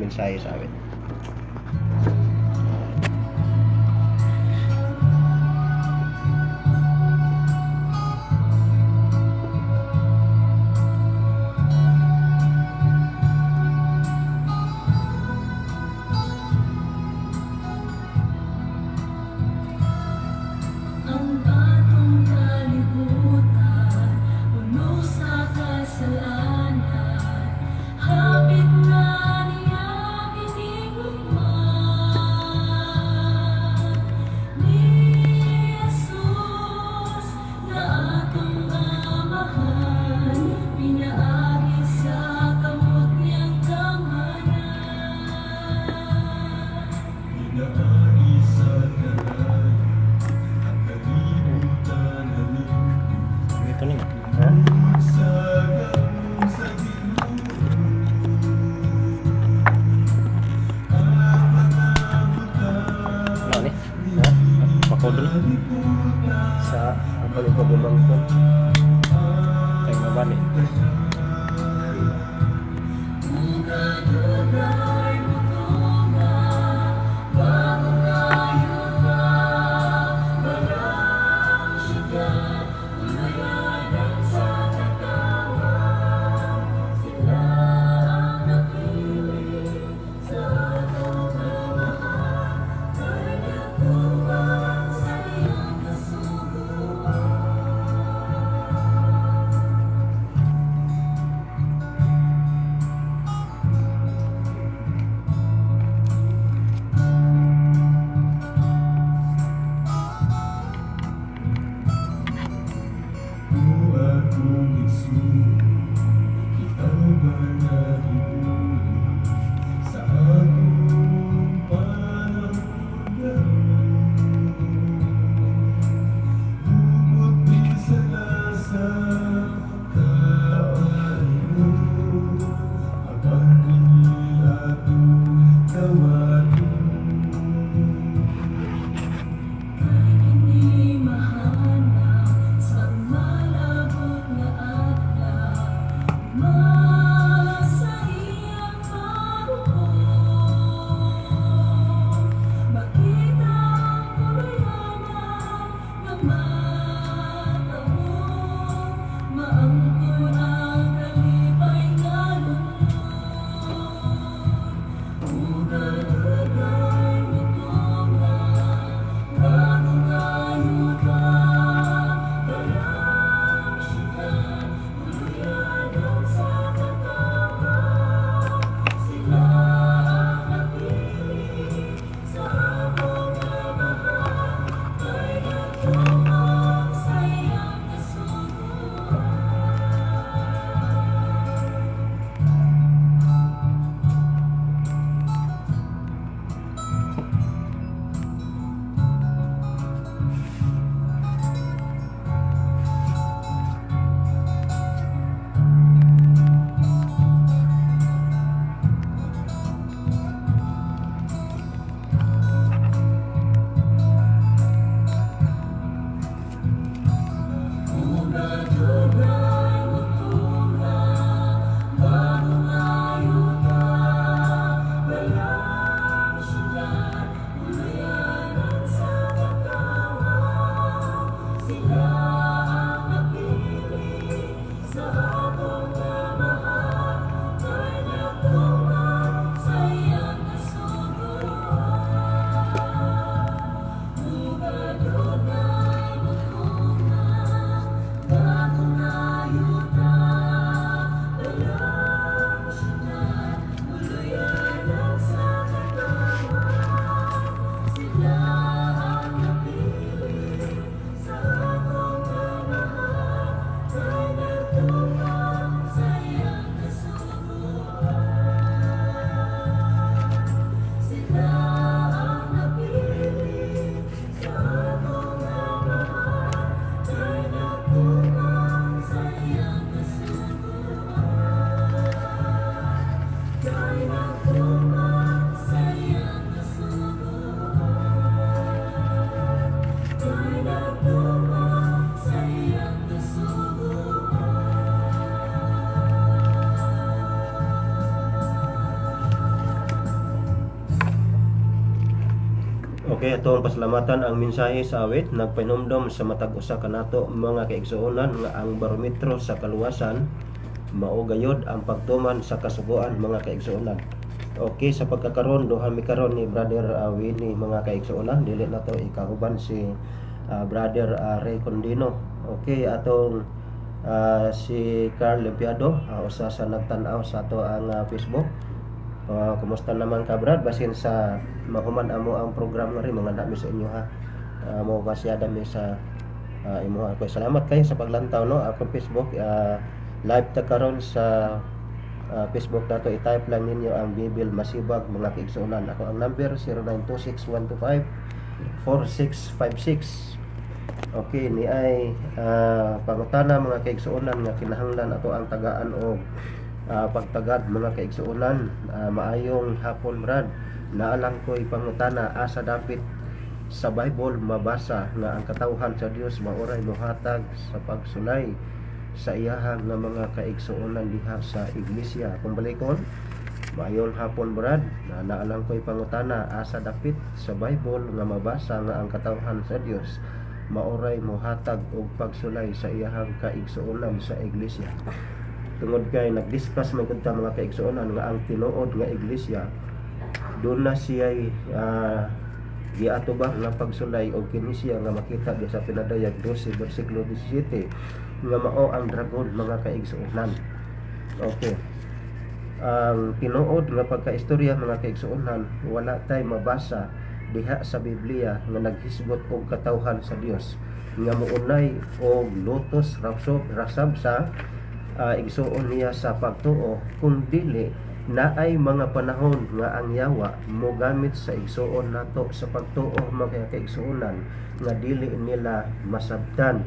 mensahe sa amin. Ang batong kalibutan, puno sa kasalanan, hapit na niya inigugman. Ni Jesus na atong amahan, pinaagi sa kamot niyang kamanan. Pinaari sa kanan, ang kalibutan na Ito nih. Ha? lumagsagang sa diluviyo. Ang mga buta Ano nih? Ha? Pakodo nih. Sa apa lupa bangkon. Yang apa nih? Duga-dugay mo tunga, bago kayo na walang syudad, umayagan sa katawan. Sila ang nakilig sa pagmamahal, kay nagtubang sa iyong kasuguan. Okay, atong pasalamatan ang mensahe sa awit nagpainumdom sa matag usa kanato mga kaigsuonan nga ang barometro sa kaluwasan mao gayod ang pagtuman sa kasugoan mga kaigsuonan. Okay, sa pagkakaron duha mi karon ni Brother Winnie mga kaigsuonan, dili na to ikahuban si Brother Ray Condino. Okay, atong si Carl Limpiado, usa sa nagtan-aw sa ato ang Facebook. Kumusta naman ka Brad? Basin sa mahuman amo ang program nga rin mga nami sa inyo ha. Mo basyada mi sa imo ako. Salamat kayo sa paglantaw no. Ako Facebook live ta karon sa Facebook dato i-type lang ninyo ang Bibil Masibag mga kaigsuonan. Ako ang number 0926-125-4656. Okay, ni ay pangutana mga kaigsuonan nga kinahanglan ato ang tagaan og pagtagad mga kaigsuonan. Maayong hapon Brad, naalang ko'y pangutana asa dapit sa Bible mabasa nga ang katawhan sa Dios maoray mohatag sa pagsulay sa iyahang nga mga kaigsuonan diha sa iglesia. Kung balikon, maayong hapon Brad, naalang ko'y pangutana asa dapit sa Bible nga mabasa nga ang katawhan sa Dios maoray mohatag og pagsulay sa iyahang kaigsuonan sa iglesia. Tungod kay nag-discuss man kunta mga kaigsuonan nga ang tinuod nga iglesia doon na siya giatubang nga pagsulay og kini siya nga makita di sa pinadayag 12 bersikulo 17 nga mao ang dragon mga kaigsuonan. Okay, ang tinuod nga pagkaistorya mga kaigsuonan wala tay mabasa diha sa Biblia nga naghisgot og katawhan sa Dios nga muunay og lutos rasab sa igsuon niya sa pagtuo, kung dili na ay mga panahon nga ang yawa mo gamit sa igsuon nato sa pagtuo mga kaigsuonan nga dili nila masabtan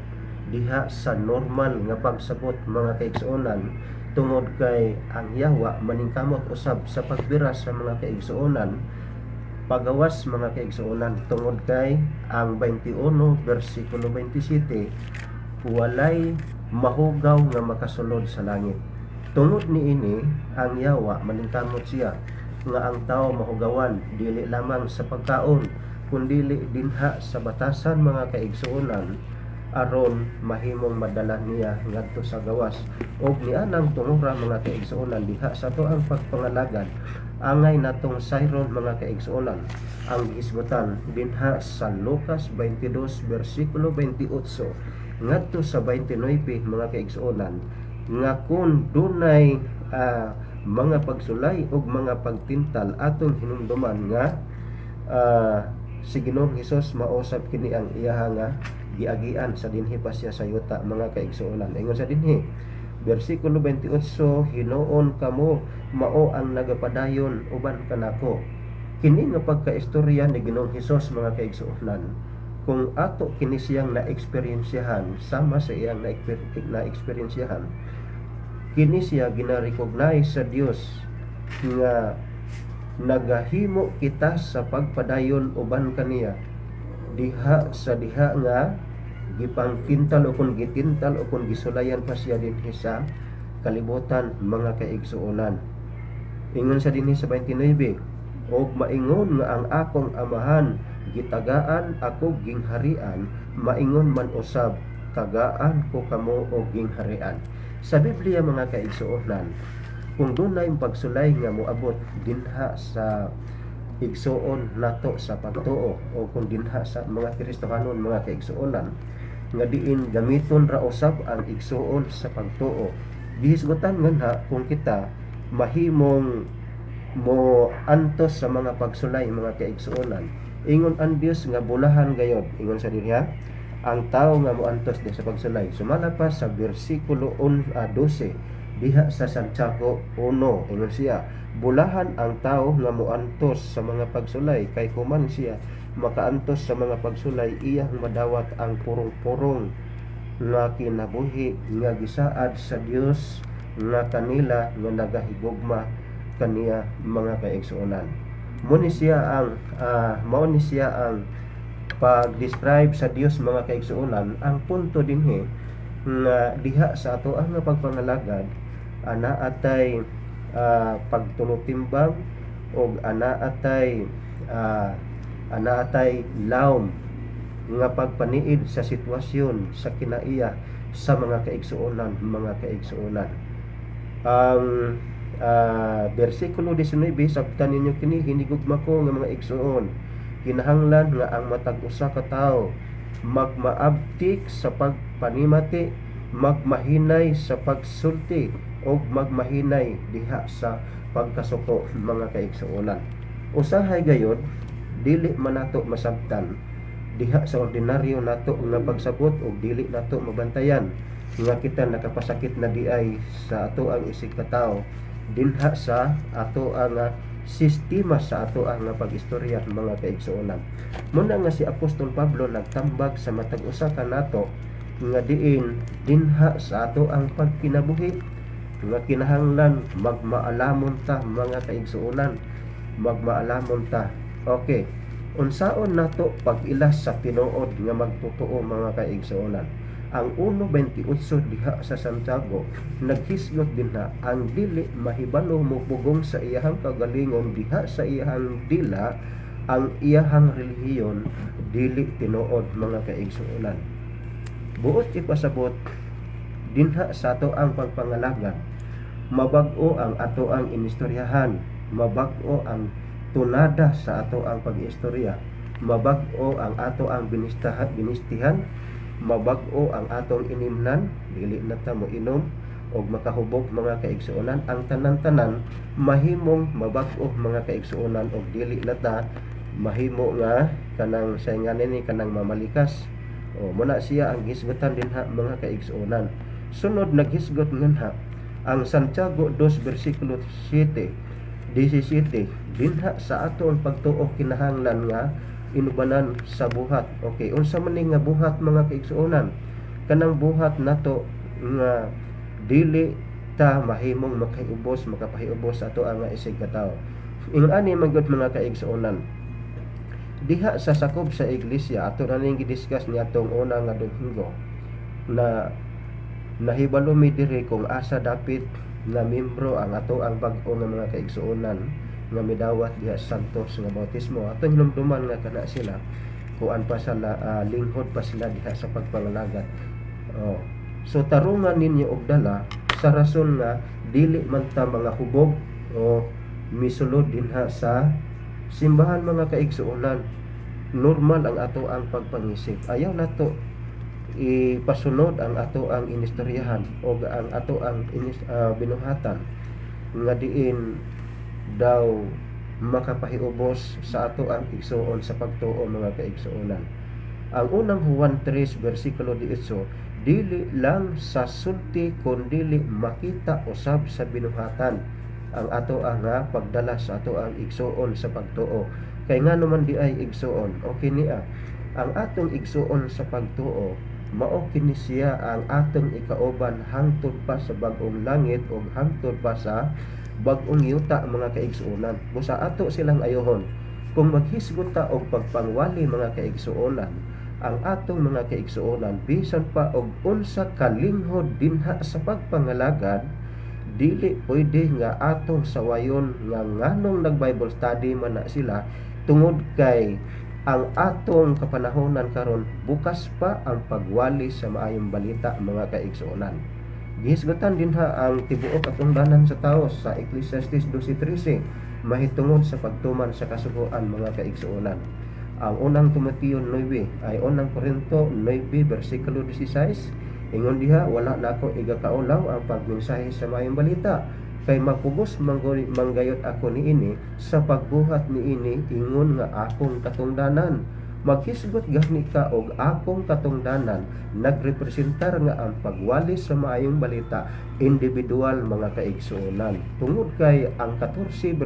diha sa normal nga pagsabot mga kaigsuonan, tungod kay ang yawa maningkamot usab sa pagbira sa mga kaigsuonan pagawas mga kaigsuonan, tungod kay ang 21 bersikulo 27 walay mahugaw nga makasulod sa langit. Tungod niini ang yawa maningkamot siya nga ang tao mahugawan dili lamang sa pagkaon kundili dinha sa batasan mga kaigsuonan aron mahimong madala niya ngadto sa gawas. Og nianang tunora mga kaigsuonan diha sa toang pagpangalagad angay natong sayron mga kaigsuonan ang gihisgotan dinha sa Lucas 22 bersikulo 28 ngadto sa 29 mga kaigsuonan nga kung dunay mga pagsulay ug mga pagtintal atong hinumduman nga si Ginoong Hesus mausab kini ang iyaha nga giagian sa dinhi pa siya sa yuta mga kaigsuonan. Ingon sa dinhi bersikulo 28, hinuon kamo mao ang nagapadayon uban kanako. Kini nga pagkaistorya ni Ginoong Hesus mga kaigsuonan kung ato kini siyang na-eksperyensyahan sama sa iyang na-eksperyensyahan, kini siya gina-recognize sa Dios nga nagahimo kita sa pagpadayon uban kaniya diha nga gipangkintal o kung gitintal o kung gisulayan pa siya dinhi sa kalibutan mga kaigsuonan. Ingon sa dinhi sa 29, og maingon nga ang akong amahan gitagaan ako gingharian, maingon man usab tagaan ko kamo og gingharian. Sa Biblia mga kaigsuonan, kung dunay pagsulay nga moabot dinha sa igsuon nato sa pagtuo o kung dinha sa mga Kristohanon mga kaigsuonan nga diin gamiton ra usab ang igsuon sa pagtuo, gihisgotan nga kung kita mahimong mo antos sa mga pagsulay mga kaigsuonan. Ingon ang Dios nga bulahan gayod, ingon sa diha ang tao nga moantos di sa pagsulay. Sumala pa sa bersikulo 12 diha sa Santiago 1, ingon siya bulahan ang tao nga moantos sa mga pagsulay, kay human siya makaantos sa mga pagsulay iyang madawat ang purong-purong nga kinabuhi nga gisaad sa Dios nga kanila nga nagahigugma kaniya mga kaigsuonan. Mao ni siya ang pag-describe sa Dios mga kaigsuonan. Ang punto dinhi nga diha sa ato ang pagpangalagad ana atay pagtulutimbang og ana atay anaatay lawom nga pagpaniid sa sitwasyon sa kinaiya sa mga kaigsuonan. Ang bersikulo 19, sabtan ninyo kini, hinigugma ko nga mga igsuon, kinahanglan nga ang matag usa ka tawo magmaabtik sa pagpanimati, magmahinay sa pagsulti, o magmahinay diha sa pagkasuko, mga kaigsuonan. Usahay gayud dili man nato masabtan diha sa ordinaryo nato nga pagsabot, o dili nato mabantayan nga kita nakapasakit na diay sa ato ang isig ka tawo dinha sa ato ang sistema sa ato ang pag-istorya, mga kaigsuonan. Muna nga si Apostol Pablo nagtambag sa matag usa ka nato nga diin dinha sa ato ang pagkinabuhi nga kinahanglan magmaalamon ta, mga kaigsuonan, magmaalamon ta. Okay, unsaon nato pag-ilas sa tinuod nga magtotoo, mga kaigsuonan? Ang 1:28 diha sa Santiago naghisgot dinha, ang dili mahibalo mo pugong sa iyahang kagalingon diha sa iyahang dila, ang iyahang relihiyon dili tinuod, mga kaigsuonan. Buot ipasabot dinha sa ato ang pagpangalagad, mabag-o ang ato ang inistoryahan, mabag-o ang tunada sa ato ang pag-istorya, mabag-o ang ato ang binistihan, mabag-o ang atong inimnan, dili na ta mo inom og makahubog, mga kaigsuonan. Ang tanan-tanan mahimong mabag-o, mga kaigsuonan, og dili na ta mahimo nga kanang saynganin ni kanang mamalikas. O muna siya ang hisgotan dinha, mga kaigsuonan. Sunod naghisgot nganha ang Santiago 2 versikulo 17 dinha sa ato ang pagtuo kinahanglan nga inubanan sa buhat. Okay, unsa man ni nga buhat, mga kaigsuonan? Kanang buhat nato nga dili ta mahimong makapahiubos ato ang isig ka tawo. Ingani magud, mga kaigsuonan, diha sa sakop sa iglesia ato na ning gidiscuss ni atong una nga Domingo na nahibalo mi diri kung asa dapit nga membro ang ato ang bag-o nga mga kaigsuonan nga midawat diha sa Santos nga bautismo. Ato hinumduman nga kana sila kuan pa sa linghod pa sila diha sa pagpangalagad. So tarungan ninyo og dala sa rason nga dili man ta mga hubog o misulod dinha sa simbahan, mga kaigsuonan. Normal ang ato ang pagpangisip, ayaw nato ipasunod ang ato ang inistoryahan o ang ato ang binuhatan nga diin daw makapahiubos sa ato ang igsuon sa pagtuo, mga kaigsuonan. Ang unang Juan 3 versikulo 18, dili lang sa sulti kundi makita usab sa binuhatan ang ato ang pagdala sa ato ang igsuon sa pagtuo. Kay nga naman di ay igsuon, okay niya ang atong igsuon sa pagtuo, mao kini siya ang atong ikauban hangtod pa sa bag-ong langit o hangtod pa sa bag-ong yuta, mga kaigsuonan. Busa ato silang ayohon kung maghisgot ta og pagpangwali, mga kaigsuonan, ang atong mga kaigsuonan bisan pa og unsa kalinghod dinha sa pagpangalagad, dili pwede nga atong sawayon nga nganong nag-Bible study man na sila, tungod kay ang atong kapanahonan karon bukas pa ang pagwali sa maayong balita, mga kaigsuonan. Gihisgotan dinha ang tibuok atong danan sa tawo sa Ecclesiastes 12:13 mahitungod sa pagtuman sa kasugoan, mga kaigsuonan. Ang unang Timoteo 9 ay unang Korinto 9 versikulo 16, ingon diha, wala nako igakaulaw ang pagmensahe sa maayong balita, kay magpugos manggayot ako niini sa pagbuhat niini, ingon nga akong katungdanan. Maghisgot gani ka og akong katungdanan, nagrepresentar nga ang pagwali sa maayong balita individual, mga kaigsuonan. Tungod kay ang 14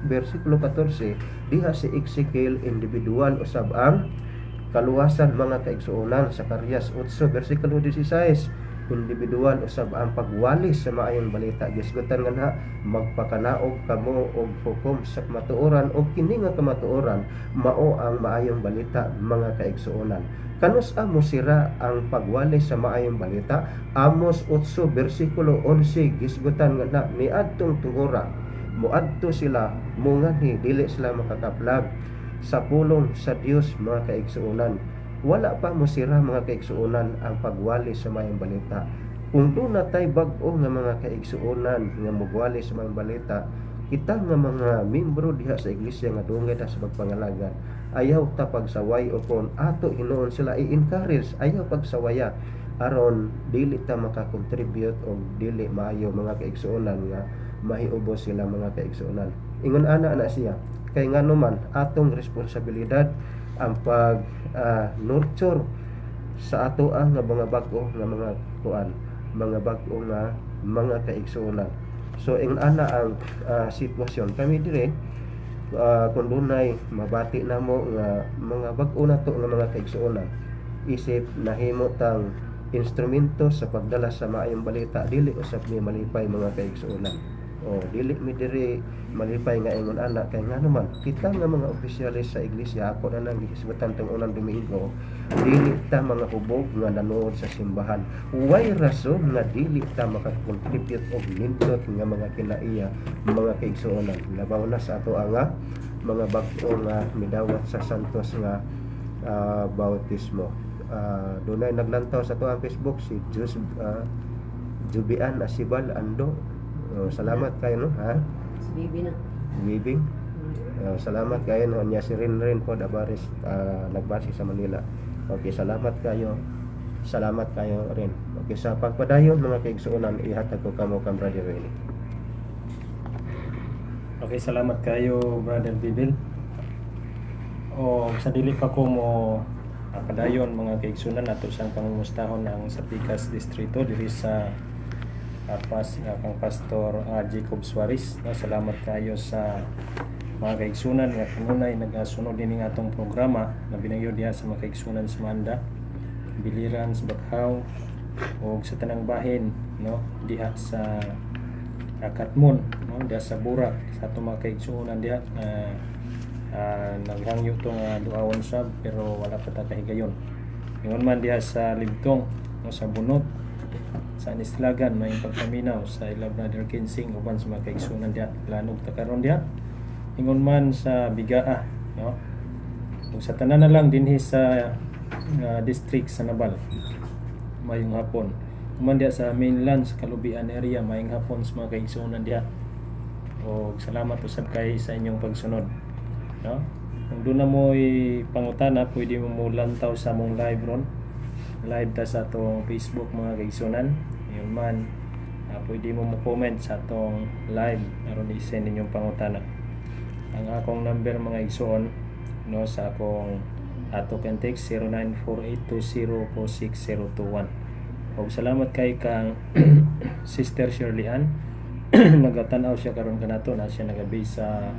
versikulo 14 diha si Ezekiel individual usab ang kaluwasan, mga kaigsuonan. Sa Karyas 8 versikulo 16 individual usab ang pagwali sa maayong balita. Gisgutan nga na magpakanaog kamo og hukom sa kamatuoran, og kini nga kamatuoran mao ang maayong balita, mga kaigsuonan. Kanus amo sira ang pagwali sa maayong balita? Amos 8 versikulo 11 gisgutan nga na niadtong tungora moadto sila mungani dili sila makakaplag sa pulong sa Dios mga kaigsuonan. Wala pa mo sira mga kaigsuonan ang pagwali sa mayong balita. Kung doon na tayo bag-o nga mga kaigsuonan nga mugwali sa mayong balita, kita nga mga membro diha sa iglesia nga dungay ta sa pagpangalaga, ayaw ta pagsaway o kon ato hinuon sila i-encourage, ayaw pagsawaya aron dili ta maka-contribute o dili maayo mga kaigsuonan nga mahiubos sila mga kaigsuonan. Ingon ana siya kay ngano man atong responsibilidad ang pag nurture sa ato nga mga bag-o nga mga kuan, mga bag-o nga mga kaigsuonan. So ingon ana ang sitwasyon kami dire kung dunay mabati namo nga mga bag-o nato nga mga kaigsuonan, isip nahimo tang instrumento sa pagdala sa maayong balita, dili usab ni malipay mga kaigsuonan. O dili mi diri malipay nga ingon ana kay nga naman kita nga mga opisyalis sa iglesia, ako na nang gihisgutan tong unang Domingo, dili ta mga hubog nga nanood sa simbahan. Way rason nga dili ta maka-contribute og nindot nga mga kinaiya mga kaigsuonan. Labaw na sa ato nga mga bag-o nga midawat sa santos nga bautismo. Dunay naglantaw sa ato ang Facebook si Jubian Asibal Ando. Salamat kayo no ha. Bibi na. Wibing. Salamat kayo no nya si Rin po Dabaris nagbase sa Manila. Okay, salamat kayo. Salamat kayo rin. Okay, sa pagpadayon mga kaigsuonan ihatag ko kamo kang Brother Willie. Okay, salamat kayo Brother Bibil. O sa dili pa ko mo padayon mga kaigsuonan ato sang pangumustahon ang sa Picas distrito diri sa kang Pastor Jacob Suarez. Salamat kayo sa mga kaigsunan nga kanunay nagasunod din ng atong programa na binagyo diha sa mga kaigsunan sa Manda, Biliran, sa Bakhaw o sa tanang bahin no diha sa Katmon no diha sa Burak sa atong mga kaigsunan diha naghangyo tong duawon sab pero wala pa ta kahigayon. Ingon man diha sa Libtong no sa Bunot, sa Anislagan may pagpaminaw sa ila Brother Kinsing uban sa mga kaigsunan diha lanog ta karon diha. Ingon man sa Bigaa no ug sa tanan na lang dinhi sa district sa Nabal mayong hapon. Uman diha sa mainland sa Kalubian area mayong hapon sa mga kaigsunan diha. Og salamat usab kay sa inyong pagsunod no. Kung doon na mo'y pangutana, pwede mo mulantaw sa mong live ron. Live ta sa atong Facebook mga kaigsunan. Yun man, pwede mo comment sa atong live aron i-send ninyong pangutana. Ang akong number mga igsoon no sa akong ato kan text 0948204601. Og salamat kay kang Sister Shirley Ann. Nagatan-aw siya karon kanato na siya nagabase sa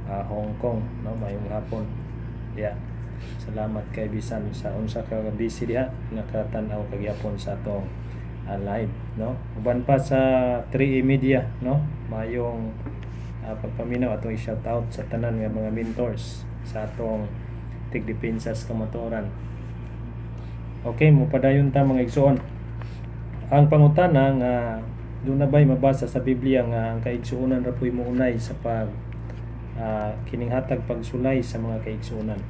Hong Kong no mayong hapon. Yeah. Salamat kay bisan sa unsa ka busy diha nakatan-aw kagyapon sa atong live no. Uban pa sa 3A Media no mayong pagpaminaw atong i-shout out sa tanan nga mga mentors sa atong tigdepensas kamatuoran. Okay, mupadayon ta mga igsoon. Ang pangutana nga doon na ba'y mabasa sa Biblia nga ang kaigsuonan ra po'y muunay sa pag kininghatag pagsulay sa mga kaigsuonan.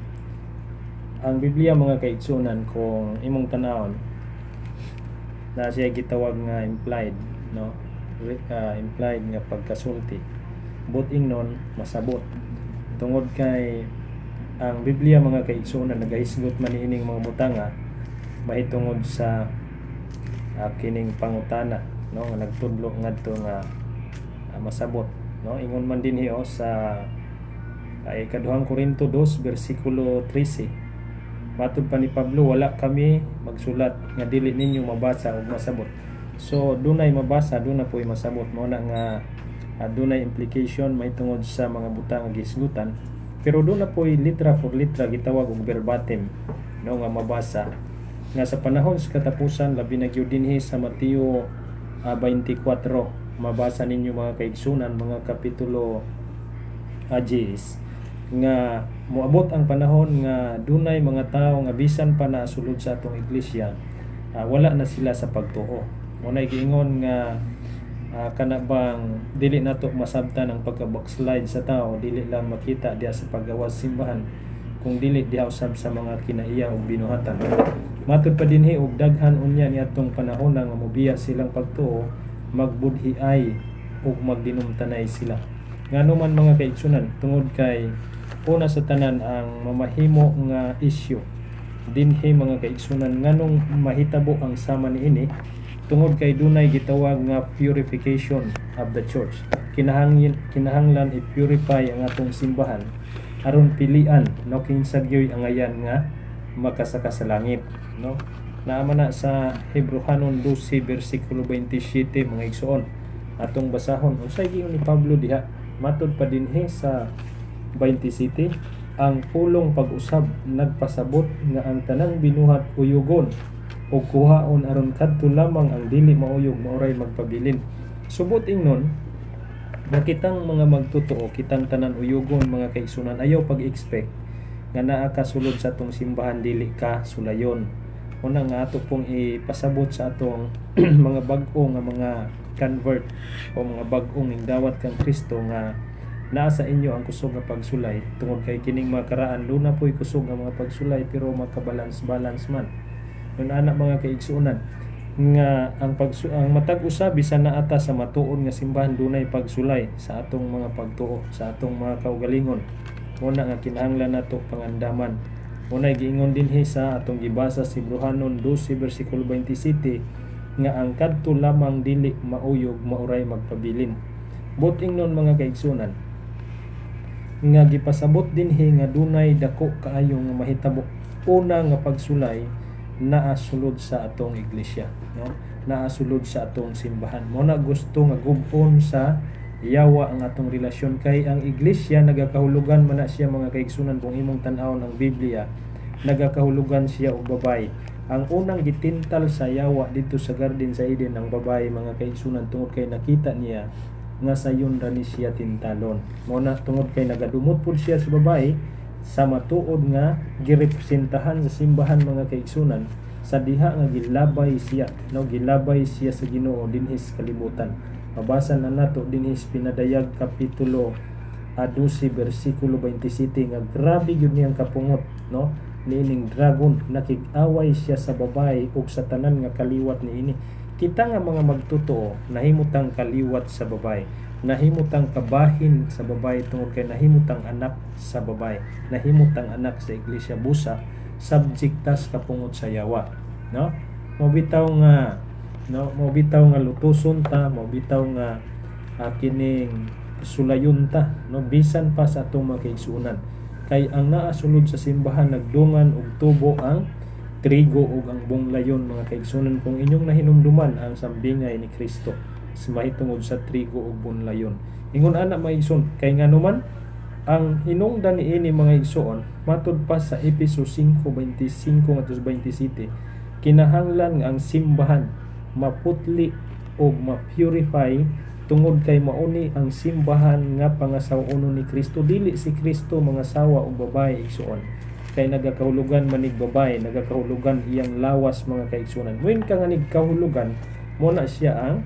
Ang Biblia mga kaigsuonan kung imong tanawon na siya gitawag nga implied no implied nga pagkasulti but ingnon masabot tungod kay ang Biblia mga kaigsuonan nagahisgot man ining mga butanga mahitungod sa kining pangutana no nga nagtudlo ngadto nga masabot no ingon man dinhi sa ikaduhang Korinto 2 bersikulo 13 matud pa ni Pablo wala kami magsulat nga dili ninyo mabasa ug masabot. So dunay mabasa dunay po'y masabot mo na nga dunay implication mahitungod sa mga butang nga gisgutan pero dunay po'y litra for litra gitawag og verbatim no nga mabasa nga sa panahon sa katapusan labi na gyud dinhi sa Mateo 24 mabasa ninyo mga kaigsunan mga kapitulo 10 nga moabot ang panahon nga dunay mga tawo nga bisan pa nasulod sa atong iglesia wala na sila sa pagtuo. Mo na giingon nga kana bang dili nato masabtan ang pagka-backslide sa tao, dili lang makita diha sa paggawas simbahan, kung dili diha usab sa mga kinaiya ug binuhatan. Matud pa dinhi og daghan unya niadtong panahon nga mobiya silang pagtuo, magbudhiay ug magdinumtanay sila. Ngano man mga kaigsunan, tungod kay una sa tanan ang mamahimo nga issue dinhi mga kaigsunan, nganong mahitabo ang sama niini, tungod kay dunay gitawag nga purification of the church. Kinahanglan i-purify ang atong simbahan aron pilian no kinsa gyoy ang ayan nga makasaka sa langit, no. Naama na sa Hebrehanon 12 bersikulo 27 mga igsoon. Atong basahon unsay giingon ni Pablo diha. Matud pa dinhi sa 27, ang pulong pag-usab nagpasabot nga ang tanang binuhat uyugon o kuhaon aron kadto lamang ang dili mauyog maoray magpabilin. Subot ingnon, nakitang mga magtotoo, kitang tanan uyugon mga kaigsunan, ayaw pag-expect nga naa ka sulod sa atong simbahan dili ka sulayon. Una nga ato pong ipasabot sa atong mga bag-o nga mga convert o mga bag-ong dawat kang Kristo nga naa sa inyo ang kusog nga pagsulay, tungod kay kining mga karaan luna po'y kusog nga mga pagsulay pero makabalance-balance man. Nun ana mga kaigsuonan nga ang matag usa bisan na ata sa matuod nga simbahan dunay pagsulay sa atong mga pagtuo, sa atong mga kaugalingon. Una nga kinahanglan nato pangandaman. Unay giingon dinhi sa atong gibasa sa Hebrehanon 12 bersikulo 27 nga ang kadto lamang dili mauyog maoray magpabilin. Buting nun mga kaigsunan nga gipasabot dinhi nga dunay dako kaayo nga mahitabo. Una nga pagsulay naa sulod sa atong iglesia, no? Naa sulod sa atong simbahan. Mo na gusto nga gub-on sa yawa ang atong relasyon, kay ang iglesia nagakahulugan man na siya mga kaigsunan. Kung imong tan-awon ang Biblia, nagakahulugan siya og babay. Ang unang gitintal sa yawa dito sa Garden sa Eden ang babay mga kaigsunan, tungod kay nakita niya nga sayon ra ni siya tintalon. Mo na tungod kay nagadumot pud siya sa babae, sa matuod nga girepresentahan sa simbahan mga kaigsunan, sa diha nga gilabay siya, no, gilabay siya sa Ginoo dinhi sa kalibutan. Mabasa na nato dinhi sa Pinadayag kapitulo 12 bersikulo 27 nga grabe gyud niyang kapungot, no, niining dragon, nakig-away siya sa babae ug sa tanan nga kaliwat niini. Kita nga mga magtotoo nahimutang kaliwat sa babae, nahimutang kabahin sa babae, tungod kay nahimutang anak sa babae, nahimutang anak sa iglesia, busa subjektas kapungot sa yawa, no. Mobitaw nga, no, mobitaw nga lutuson ta, mobitaw nga kining sulayon ta, no, bisan pa sa atong mga kaigsuonan. Kay ang naa sulod sa simbahan nagdungan og tubo ang trigo ug ang bunglayon mga kaigsunan. Kung inyong nahinumduman ang sambingay ni Kristo sa mahitungod sa trigo ug bunglayon, ingon ana maigsoon, kay nganuman ang hinungdan niini mga igsoon matud pa sa Efeso 5:25-27, kinahanglan nga ang simbahan maputli ug ma-purify, tungod kay mauni ang simbahan nga pangasawunon ni Kristo. Dili si Kristo mga sawa og babae igsoon, kay nagakahulugan manig babae, nagakahulugan iyang lawas mga kaigsuonan. When ka nga nigkahulugan, mo na siya ang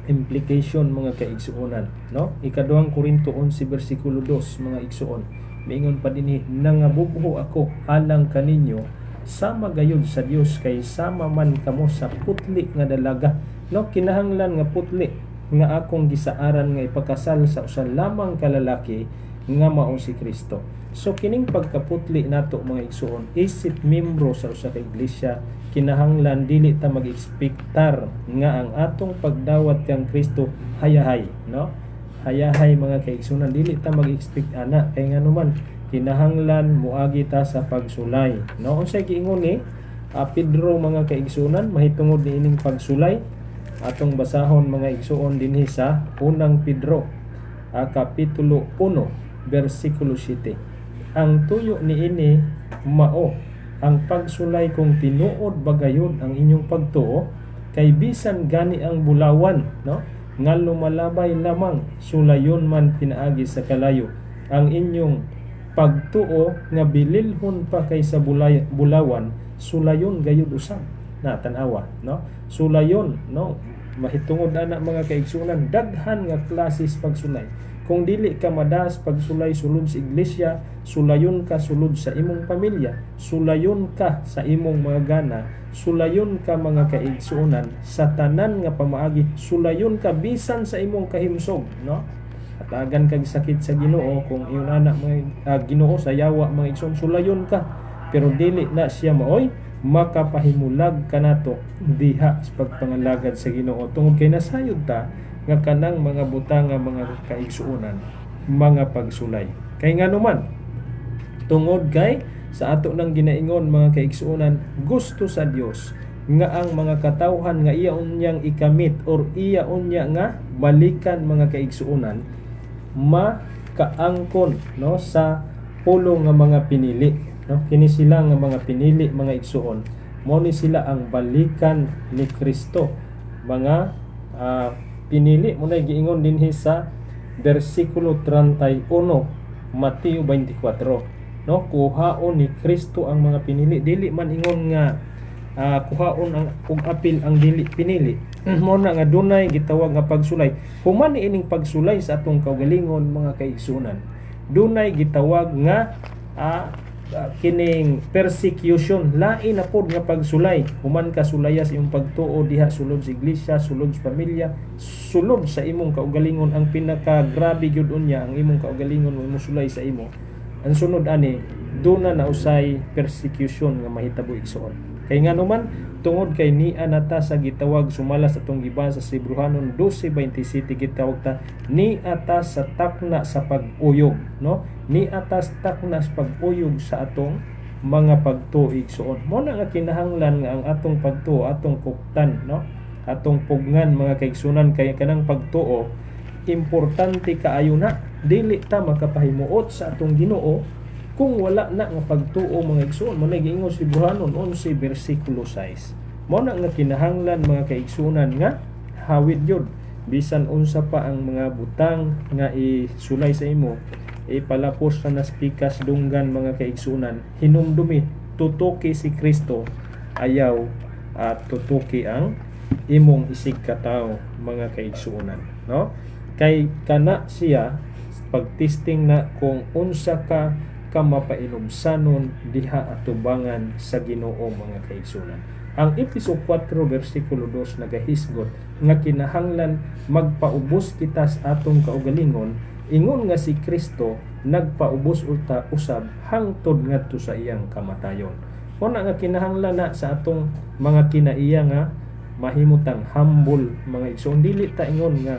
implication mga kaigsuonan, no. Ikaduhang Korinto 11 bersikulo 2 mga igsuon, miingon pa dinhi, nangabubho ako alang kaninyo sama gayud sa Dios, kay sama man kamo sa putli nga dalaga, no. Kinahanglan nga putli nga akong gisaaran nga ipakasal sa usa lamang kalalaki nga mao si Kristo. So kining pagkaputli nato mga igsuon, isip membro sa usa ka iglesia, kinahanglan dili ta mag-ekspektar nga ang atong pagdawat kang Kristo hayahay, no. Hayahay mga kaigsunan, dili ta mag-expect ana, kay nganuman kinahanglan muagi ta sa pagsulay, no. Unsay giingon ni Pedro mga kaigsunan mahitungod ni ining pagsulay, atong basahon mga igsuon dinhi sa unang Pedro kapitulo 1 bersikulo 7. Ang tuyo niini mao ang pagsulay kung tinuod bagayon ang inyong pagtuo, kay bisan gani ang bulawan, no, nga lumalabay lamang, sulayon man pinaagi sa kalayo. Ang inyong pagtuo nga bililhon pa kaysa bulawan, sulayon gayud usab na tan-awa, no. Sulayon, no, mahitungod ana mga kaigsuonan, daghan nga klases pagsulay. Kung dili ka madas pagsulay sulod sa iglesia, sulayon ka sulod sa imong pamilya, sulayon ka sa imong mga gana, sulayon ka mga kaigsuonan sa tanan nga pamaagi, sulayon ka bisan sa imong kahimsog, no? Atagan kag sakit sa Ginoo kung iyon ana mga Ginoo sa yawa mga igsoon, sulayon ka. Pero dili na siya maoy makapahimulag kanato diha sa pagpangalagad sa Ginoo tungod kay nasayod ta nga kanang mga butang nga mga kaigsuonan mga pagsulay. Kay nganuman tungod kay sa ato nang ginaingon mga kaigsuonan, gusto sa Dios nga ang mga katawhan nga iya unyang ikamit or iya unya nga balikan mga kaigsuonan makaangkon, no, sa pulong nga mga pinili, no? Kini sila nga mga pinili mga igsuon, mo ni sila ang balikan ni Kristo. Mga pinili mo na giingon dinhi sa bersikulo 31 Mateo 24, no? Kuhaon ni Kristo ang mga pinili, dili man ingon nga kuhaon ang ug apil ang dili pinili. Mo na nga dunay gitawag nga pagsulay. Human ining pagsulay sa atong kaugalingon mga kaigsuonan, dunay gitawag nga kining persecution, lain na pod nga pagsulay. Human ka sulayas imong pagtuo diha sulod sa iglesia, sulod sa pamilya, sulod sa imong kaugalingon. Ang pinaka-grabe gyud unya ang imong kaugalingon mo sulay sa imo. Ang sunod ani, duna na usay persecution nga mahitabo igsoon. Kay nganuman tungod kay niya nata sa gitawag sumalas atong gibasa sa Hebrehanon 12:27 gitawag ta ni atas sa takna sa pag-uyog, no? Ni atas takna sa pag-uyog sa atong mga pagtuig suon. Mo na nga kinahanglan nga ang atong pagtuo, atong kuptan, no? Atong pugngan mga kaigsunan kay kanang pagtuo importante kaayo na. Dili ta makapahimuot sa atong Ginoo kung wala na nga pagtuo mga igsoon. Mo na giingon si Hebrehanon 11 bersikulo 6. Mo na nga kinahanglan mga kaigsunan nga hawid yun bisan unsa pa ang mga butang nga isulay sa imo, ipalapos na naspikas dunggan mga kaigsunan, hinumdumi tutuki si Kristo, ayaw at tutuki ang imong isig katawo mga kaigsunan, no? Kay kana siya pagtesting na kung unsa ka mapainomsanon diha atubangan sa Ginoo mga kaigsunan. Ang Efeso 4 bersikulo 2 nagahisgot nga kinahanglan magpaubos kita sa atong kaugalingon, ingon nga si Kristo nagpaubos uta usab hangtod ngadto sa iyang kamatayon. Mo na nga kinahanglan na sa atong mga kinaiya nga mahimutang humble mga igsoon. Dili ta ingon nga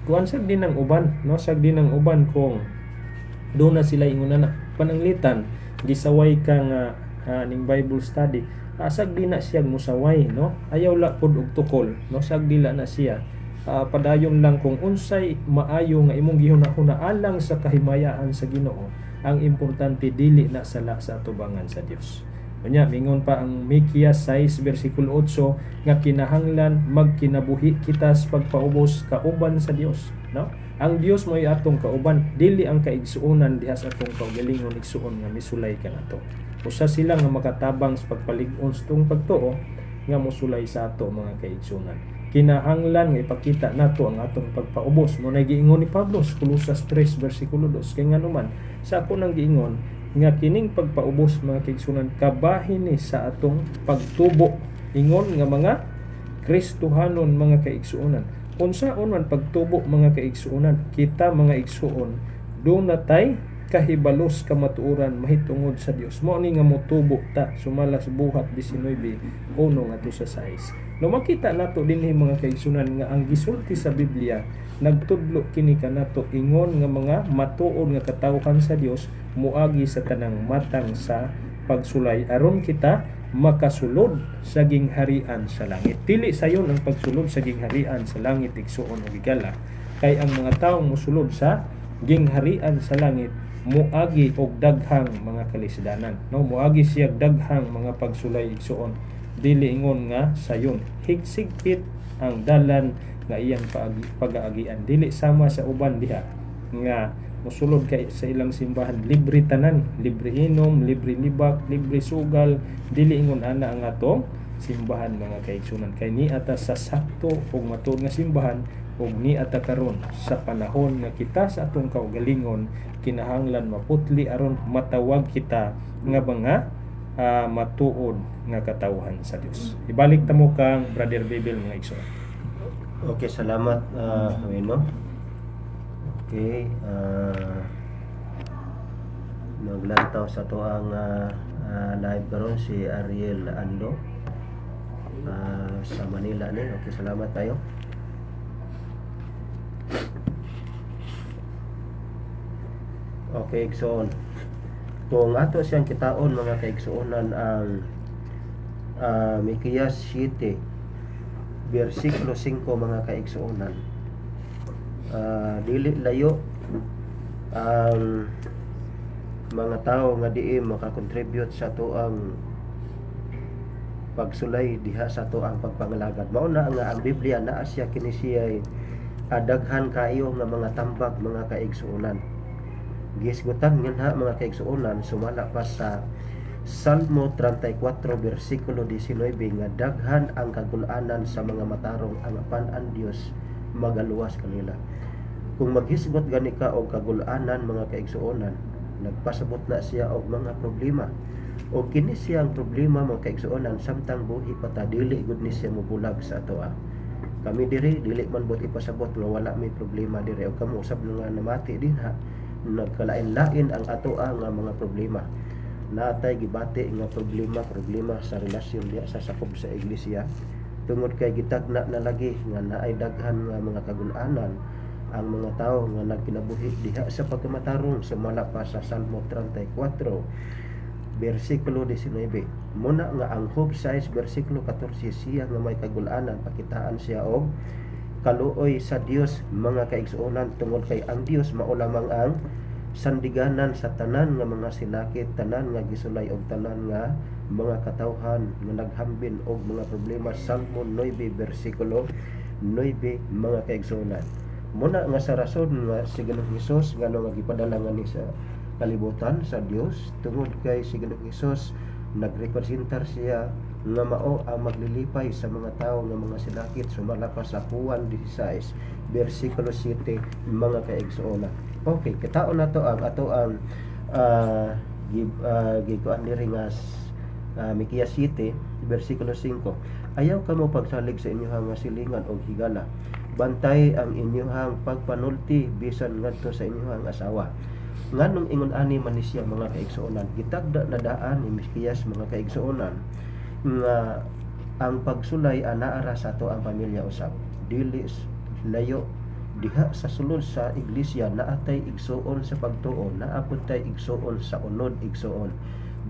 kuan sad din ang uban, no? Sad din ang uban kung doon na sila ingon na pananglitan gisaway ka nga ning Bible study, asag di na siya musaway, no? Ayaw la pod og tukol, no? Sag dila na siya padayon lang kung unsay maayo nga imong gihunahuna alang sa kahimayaan sa Ginoo. Ang importante dili na sala sa atubangan sa Dios. Unya mingon pa ang Mikias 6 bersikulo 8 nga kinahanglan magkinabuhi kita sa pagpaubos kauban sa Dios, no? Ang Dios mo'y atong kauban, dili ang kaigsuonan diha sa atong kaugalingon igsuon nga misulay kanato. Usa sila nga makatabang sa pagpalig-on sa atong pagtuo nga mosulay sa ato mga kaigsuonan. Kinahanglan nga ipakita nato ang atong pagpaubos. Mo na giingon ni Pablo sa Colosas 3 bersikulo 2 kay nganuman sa ako nang giingon nga kining pagpaubos mga kaigsuonan kabahin ni sa atong pagtubo. Ingon nga mga Kristohanon mga kaigsuonan. Unsaon man pagtubo mga kaigsuonan, kita mga igsuon do natay kahibalos kamatuoran mahitungod sa Dios. Mao ni nga motubo ta sumalas buhat 19 uno ngadto sa 6. No makita nato dinhi mga kaigsuonan nga ang gisulti sa Biblia nagtudlo kini kanato ingon nga mga matuod nga katawhan sa Dios muagi sa tanang matang sa pagsulay aron kita makasulod sa gingharian sa langit. Dili sayon ang pagsulod sa gingharian sa langit igsuon o gigala, kay ang mga taong mosulod sa gingharian sa langit muagi og daghang mga kalisdanan, no? Muagi siya daghang mga pagsulay igsuon. Dili ingon nga sayon higsigpit ang dalan nga iyang pag-aagian. Dili sama sa uban diha nga mosulod kay sa ilang simbahan libre tanan, libre inom, libre libak, libre sugal. Dili ingon ana ang atong simbahan mga kaigsunan. Kay ni ata sa sakto ug matuod nga simbahan ug ni ata karon sa panahon nga kita sa atong kaugalingon kinahanglan maputli aron matawag kita nga mga matuod nga katawhan sa Dios. Ibalik ta mo kang Brother Bebel mga igsoon. Okay, salamat Wino. Okay, naglantaw sa to ang live karon si Ariel Ando sa Manila ni. Okay, salamat tayo. Okay, igsoon. Kung ato siyang kitaon mga kaigsuonan ang Mikiyas 7 versikulo 5 mga kaigsuonan, dili layo ang mga tao nga diin makakontribute sa tuang pagsulay diha sa tuang pagpangalagad. Mao na nga ang Biblia naa siya kini siya daghan kayo nga mga tambag mga kaigsuonan. Gisgutan nga mga kaigsuonan sumala pa sa Salmo 34 versikulo 19 nga daghan ang kagul-anan sa mga matarong ang apan ang Dios magaluwas kanila. Kung maghisgot gani ka og kagul-anan mga kaigsuonan, nagpasabot na siya og mga problema. O kini siyang problema mga kaigsuonan samtang buhi pa ta dili gud ni siya mobulag sa atoa. Kami diri dili man bot ipasabot nga wala may problema diri o kamo usab nga namati dinha. Nagkalain-lain ang atoa nga mga problema. Natay gibati nga problema sa relasyon diya sa sakop sa iglesia tungod kay gitagna na lagi nga naay daghan nga mga kagul-anan ang mga tao nga nagkinabuhi diha sa pagkamatarong sumala pa sa Salmo 34 versikulo 19. Muna nga ang Job 6 versikulo 14 siya nga may kagul-anan pakitaan siya og kaluoy sa Dios mga kaigsuonan tungod kay ang Dios mao lamang ang sandiganan sa tanan nga mga sinakit, tanan nga gisulay og tanan nga mga katawhan nga naghambin og mga problema. Salmo 9 versikulo 9 mga kaigsuonan. Muna nga sa rason nga si Ginoong Hesus ngano nga gipadala nga ni sa kalibutan sa Dios tungod kay si Ginoong Hesus nagrepresentar siya nga mao ang maglilipay sa mga tao nga mga sinakit sumala pa sa Juan 16 versikulo 7 mga kaigsuonan. Okay, kitaon na to ang ato ang gikuan diri nga Mikiyas 7 versikulo 5. Ayaw kamo pagsalig sa inyong silingan og higala. Bantay ang inyong pagpanulti bisan ngadto sa inyong asawa. Nganong ingon ani man ni siya mga kaigsuonan, gitagda na daan ni Mikiyas mga kaigsuonan nga ang pagsulay anaara sa ato ang pamilya usab. Dili layo diha sa sulod sa iglesia naatay igsuon sa pagtuo, naapod tay igsuon sa unod igsuon.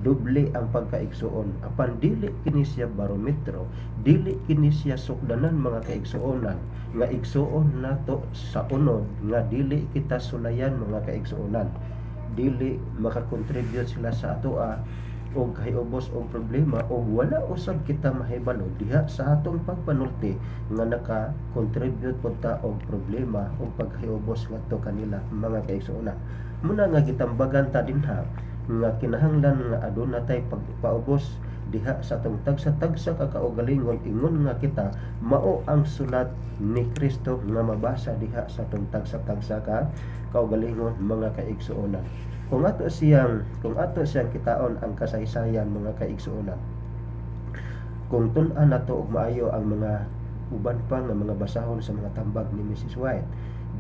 Doble ang pagkaigsuon. Apan dili kini siya barometro, dili kini siya sukdanan mga kaigsuonan nga igsuon nato sa unod nga dili kita sulayan mga kaigsuonan. Dili makakontribute sila sa atoa og kahibos og problema o wala usab kita mahibalo diha sa atong pagpanulti nga naka-contribute pud ta og problema o pagkahibos ngadto kanila mga kaigsuonan. Muna nga gitambagan ta dinha nga kinahanglan nga aduna tay pagpaubos diha sa atong tagsa-tagsa ka kaugalingon ingon nga kita mao ang sulat ni Kristo nga mabasa diha sa atong tagsa-tagsa ka kaugalingon mga kaigsuonan. Kung ato siyang kitaon ang kasaysayan mga kaigsuonan, kung tun-an nato og maayo ang mga uban pa nga mga basahon sa mga tambag ni Mrs. White,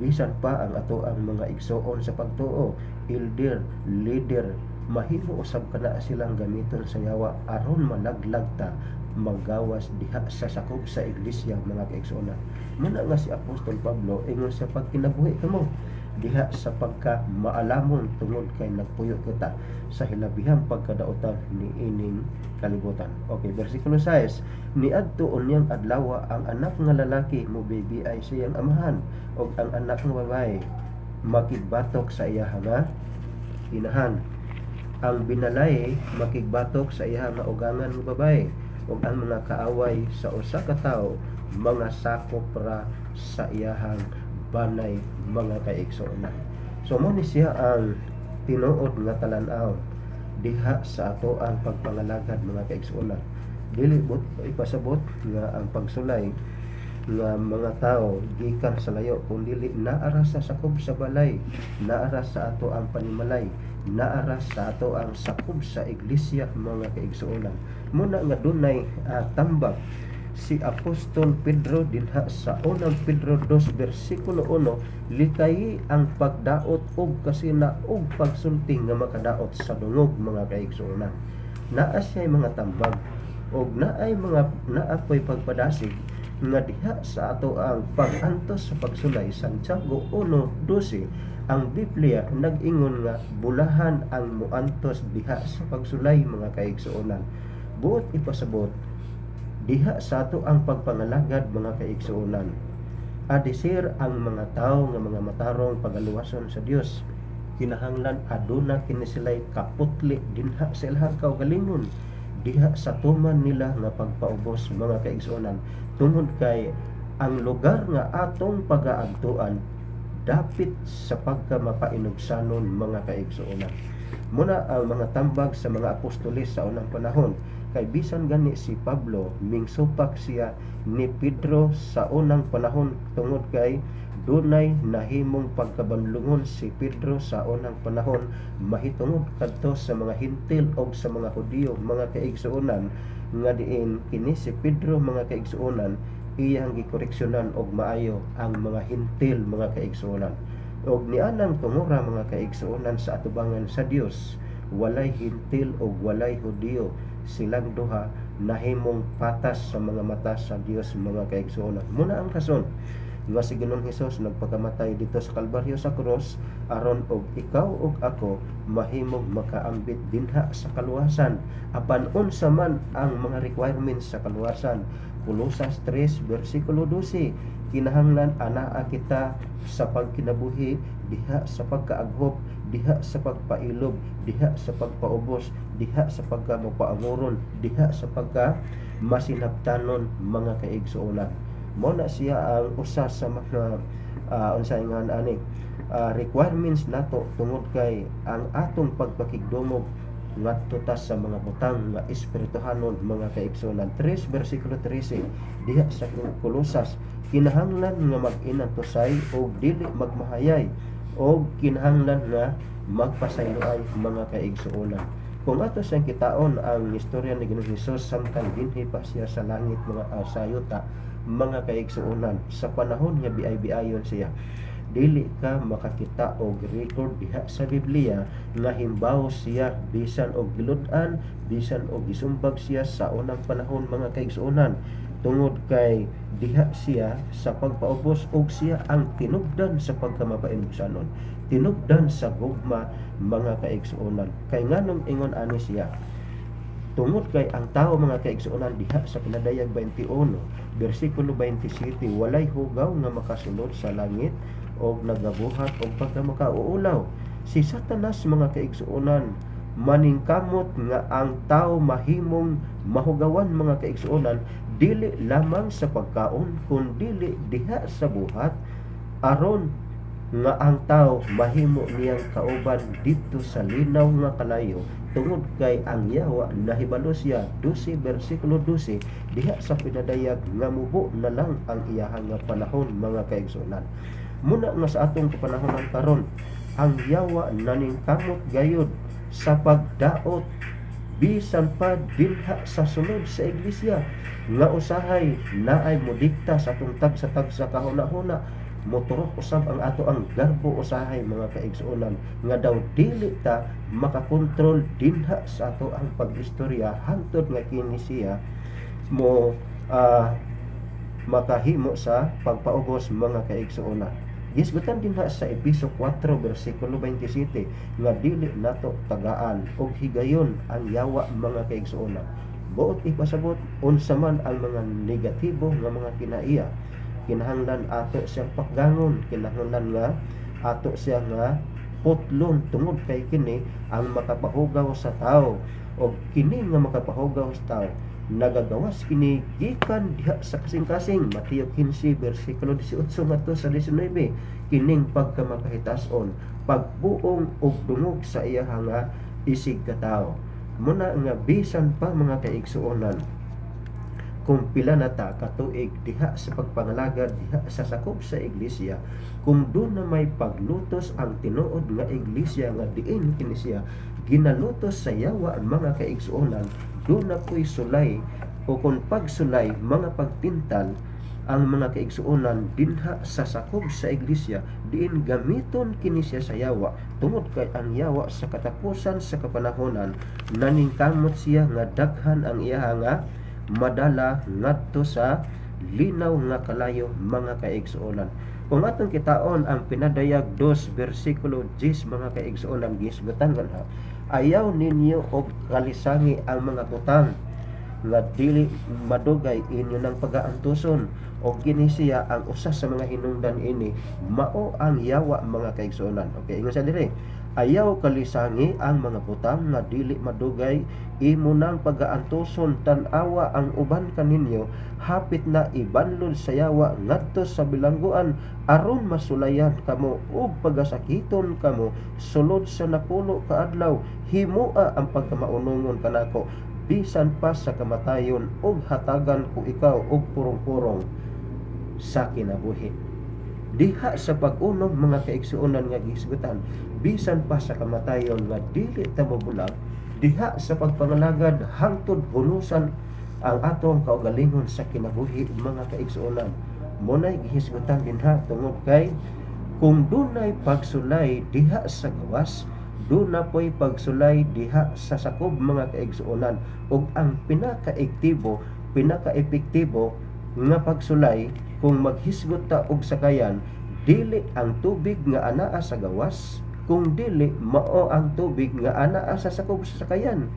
bisan pa ang ato ang mga igsuon sa pagtuo, elder, leader, mahimo usab kana silang gamiton sa yawa aron malaglag ta magawas diha sa sakop sa iglesia mga kaigsuonan. Muna nga si Apostol Pablo ingon sa pagkinabuhi kamo diha sa pagka maalamon tungod kay nagpuyo kita sa hilabihang pagkadaotan ni ining kalibutan. Okay, versikulo 6. Niadto unyang adlaw ang anak nga lalaki mo baby ay siyang amahan ug ang anak nga babae makigbatok sa iyaha nga inahan. Ang binalay makigbatok sa iyaha nga ugangan nga babae ug ang mga kaaway sa usa ka tawo mga sakop ra sa iyahang banay mga kaigsuonan. So mo ni siya ang tinuod nga talan-aw diha sa ato ang pagpangalagad mga kaigsuonan. dili but ipasabot nga ang pagsulay nga mga tao gikan sa layo kung dili naara sa sakop sa balay, naara sa ato ang panimalay, naara sa ato ang sakop sa iglesia mga kaigsuonan. Muna nga dunay tambag si Apostol Pedro dinha sa unang Pedro 2 bersikulo 1, likay ang pagdaot og kasina og pagsulting nga makadaot sa dungog mga kaigsuonan. Naa siya mga tambag og naapoy pagpadasig nga diha sa ato ang pag-antos sa pagsulay. Santiago 1:12 ang Biblia nag-ingon nga bulahan ang muantos diha sa pagsulay mga kaigsuonan. Buot ipasabot diha sa ato ang pagpangalagad mga kaigsuonan. Adisir ang mga tao nga mga matarong pagaluwason sa Dios. Kinahanglan aduna kini sila'y kaputli dinha sa ilahang kaugalingon diha sa tuman nila nga pagpaubos mga kaigsuonan, tungod kay ang lugar nga atong pagaadtuan dapit sa pagkamapainugsanonon mga kaigsuonan. Muna ang mga tambag sa mga apostoles sa unang panahon, kay bisan gani si Pablo mingsupak siya ni Pedro sa unang panahon tungod kay dunay nahimong pagkabanlungon si Pedro sa unang panahon mahitungod kadto sa mga Hintil o sa mga Hudiyo mga kaigsuonan, nga diin kini si Pedro mga kaigsuonan iyang gikoreksyonan og maayo ang mga Hintil mga kaigsuonan. Og nianang tungura mga kaigsuonan sa atubangan sa Dios, walay Hintil o walay Hudiyo, silang duha nahimong patas sa mga mata sa Dios mga kaigsuonan. Muna ang rason nga si Ginoong Hesus nagpakamatay dito sa Kalbaryo sa krus aron og ikaw ug ako mahimong makaambit dinha sa kaluwasan apan unsa man ang mga requirements sa kaluwasan. Kolosas 3 bersikulo 12, kinahanglan anaa kita sa pagkinabuhi diha sa pagkaaghop, diha sa pagpailob, diha sa pagpaubos, diha sa pagkamupaanguron, diha sa pagka masinabtanon mga kaigsuonan. Mo na siya ang usa sa mga unsay nga ani requirements nato tungod kay ang atong pagpakigdumog ngadto ta sa mga butang nga espirituhanon mga kaigsuonan. 3 bersikulo 13 diha sa Kolosas, kinahanglan nga mag-inan tusay og dili magmahayay og kinahanglan nga magpasayloay mga kaigsuonan. Kung ato siyang kitaon ang istorya ni Ginoong Hesus samtang dinhi pa siya sa langit mga sayuta mga kaigsuonan, sa panahon nga biay-biayon siya, dili ka makakita og record diha sa Biblia nga himbaw siya bisan og gilud-an, bisan og gisumbag siya sa unang panahon mga kaigsuonan, tungod kay diha siya sa pagpaubos og siya ang tinugdan sa pagkamapainugsanonon, tinugdan sa gugma mga kaigsuonan. Kay nganong ingon ani siya, tungod kay ang tao mga kaigsuonan diha sa Pinadayag 21 bersikulo 27, walay hugaw nga makasulod sa langit og nagabuhat og pagkamakauulaw. Si Satanas mga kaigsuonan maningkamot nga ang tao mahimong mahugawan mga kaigsuonan dili lamang sa pagkaon kundi diha sa buhat, aron nga ang tao mahimo niyang kauban dito sa linaw nga kalayo, tungod kay ang yawa nahibalo siya 12 bersikulo 12 diha sa Pinadayag nga mubo na lang ang iyahang nga panahon mga kaigsuonan. Muna nga sa atong kapanahonan karon, ang yawa naningkamot gayud sa pagdaot bisan pa dinha sa sunod sa iglesia nga usahay naay modikta sa atong tagsa-tagsa kahuna-huna, moturok usab ang ato ang garbo usahay mga kaigsuonan nga daw dili ta makakontrol dinha sa ato ang pag-istorya hangtod nga kini siya mo makahimo sa pagpaubos mga kaigsuonan. Gisgutan dinha sa Episo 4 bersikulo 27 nga dili nato tagaan og higayon ang yawa mga kaigsuonan. Buot ipasabot unsa man ang mga negatibo nga mga kinaiya, kinahanglan ato siyang pakgangon, kinahanglan nga ato siya nga putlon, tungod kay kini ang makapahugaw sa tao, o kini nga makapahugaw sa tao nagagawas kini gikan diha sa kasing-kasing. Mateo 15 bersikulo 18 ngadto sa 19, kining pagkamakahitason, pagbuong og dungog sa iyang nga isig ka tao. Muna nga bisan pa mga kaigsuonan kung pila na ta katuig diha sa pagpangalagad diha sa sakop sa iglesia, kung doon na may paglutos ang tinuod nga iglesia nga diin kini siya ginalutos sa yawa ang mga kaigsuonan, doon na ko'y sulay o kung pagsulay mga pagtintal ang mga kaigsuonan dinha sa sakop sa iglesia, diin gamiton kini siya sa yawa, tungod kay ang yawa sa katapusan sa kapanahonan naningkamot siya nga daghan ang iya nga madala ngadto sa linaw nga kalayo mga kaigsuonan. Kung atong kitaon ang pinadayag 2 bersikulo 10 mga kaigsuonan, gisgutan ha, ayaw ninyo og kalisangi ang mga butang nga dili madugay inyo ng pagaantuson o kini siya ang usa sa mga hinungdan ini mao ang yawa mga kaigsuonan. Okay, ingon sa dire, ayaw kalisangi ang mga butang nga dili madugay imo nang pagaantuson, tan-awa ang uban kaninyo hapit na ibanlod sa yawa ngadto sa bilangguan aron masulayan kamo ug pagasakiton kamo sulod sa napulo ka adlaw, himoa ang pagkamaunongon kanako bisan pa sa kamatayon ug hatagan ko ikaw og purong-purong sa kinabuhi. Diha sa pag-unog mga kaigsuonan nga gisgutan, bisan pa sa kamatayon nga dili ta mabulag, diha sa pagpangalagad hangtod hunusan ang atong kaugalingon sa kinabuhi mga kaigsuonan. Munay gihisgutan dinha tungod kay kung dunay pagsulay diha sa gawas, doon na po'y pagsulay diha sa sakop mga kaigsuonan, ug ang pinaka-epektibo nga pagsulay kung maghisgot ta og sakayan, dili ang tubig nga anaa sa gawas, kung dili mao ang tubig nga anaa sa sakop sa sakayan.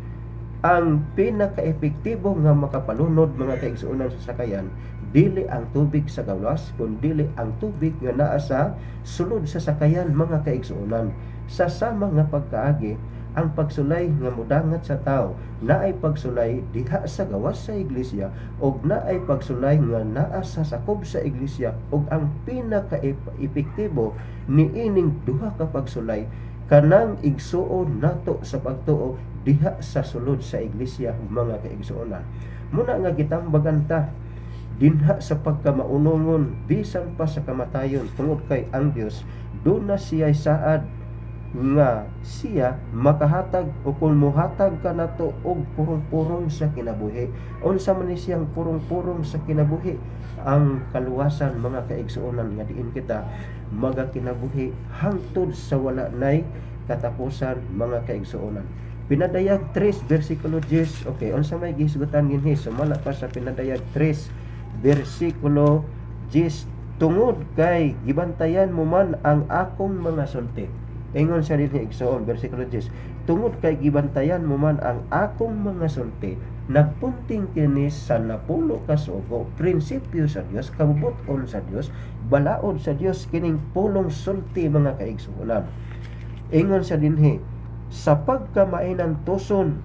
Ang pinaka-epektibo nga makapalunod mga kaigsuonan sa sakayan, dili ang tubig sa gawas, kung dili ang tubig nga naa sa sulod sa sakayan mga kaigsuonan. Sa sama nga pagkaagi, ang pagsulay nga mudangat sa tao, naay pagsulay diha sa gawas sa iglesia ug naay pagsulay nga naa sa sakop sa iglesia, ug ang pinaka-epektibo niining duha ka pagsulay kanang igsuon nato sa pagtuo diha sa sulod sa iglesia mga kaigsuonan. Muna nga gitambagan ta dinha sa pagkamaunongon bisan pa sa kamatayon, tungod kay ang Dios doon na siya saad nga siya makahatag o kung muhatag ka nato og purong-purong sa kinabuhi. Unsa man ni siyang purong-purong sa kinabuhi? Ang kaluwasan mga kaigsuonan nga diin kita magakinabuhi hangtod sa wala nay katapusan mga kaigsuonan. Pinadayag 3 bersikulo 10. Okay, unsa may gisgutan dinhi? Sumala pa sa pinadayag 3 bersikulo 10, tungod kay gibantayan mo man ang akong mga sulti. Ingon sa dinhi igsoon bersikulo 10, tungod kay gibantayan mo man ang akong mga sulti, nagpunting kini sa napulo ka sugo, prinsipyo sa Dios, kabubuton sa Dios, balaod sa Dios kining pulong sulti mga kaigsuonan. Ingon sa dinhi, sa pagkamainan tuson,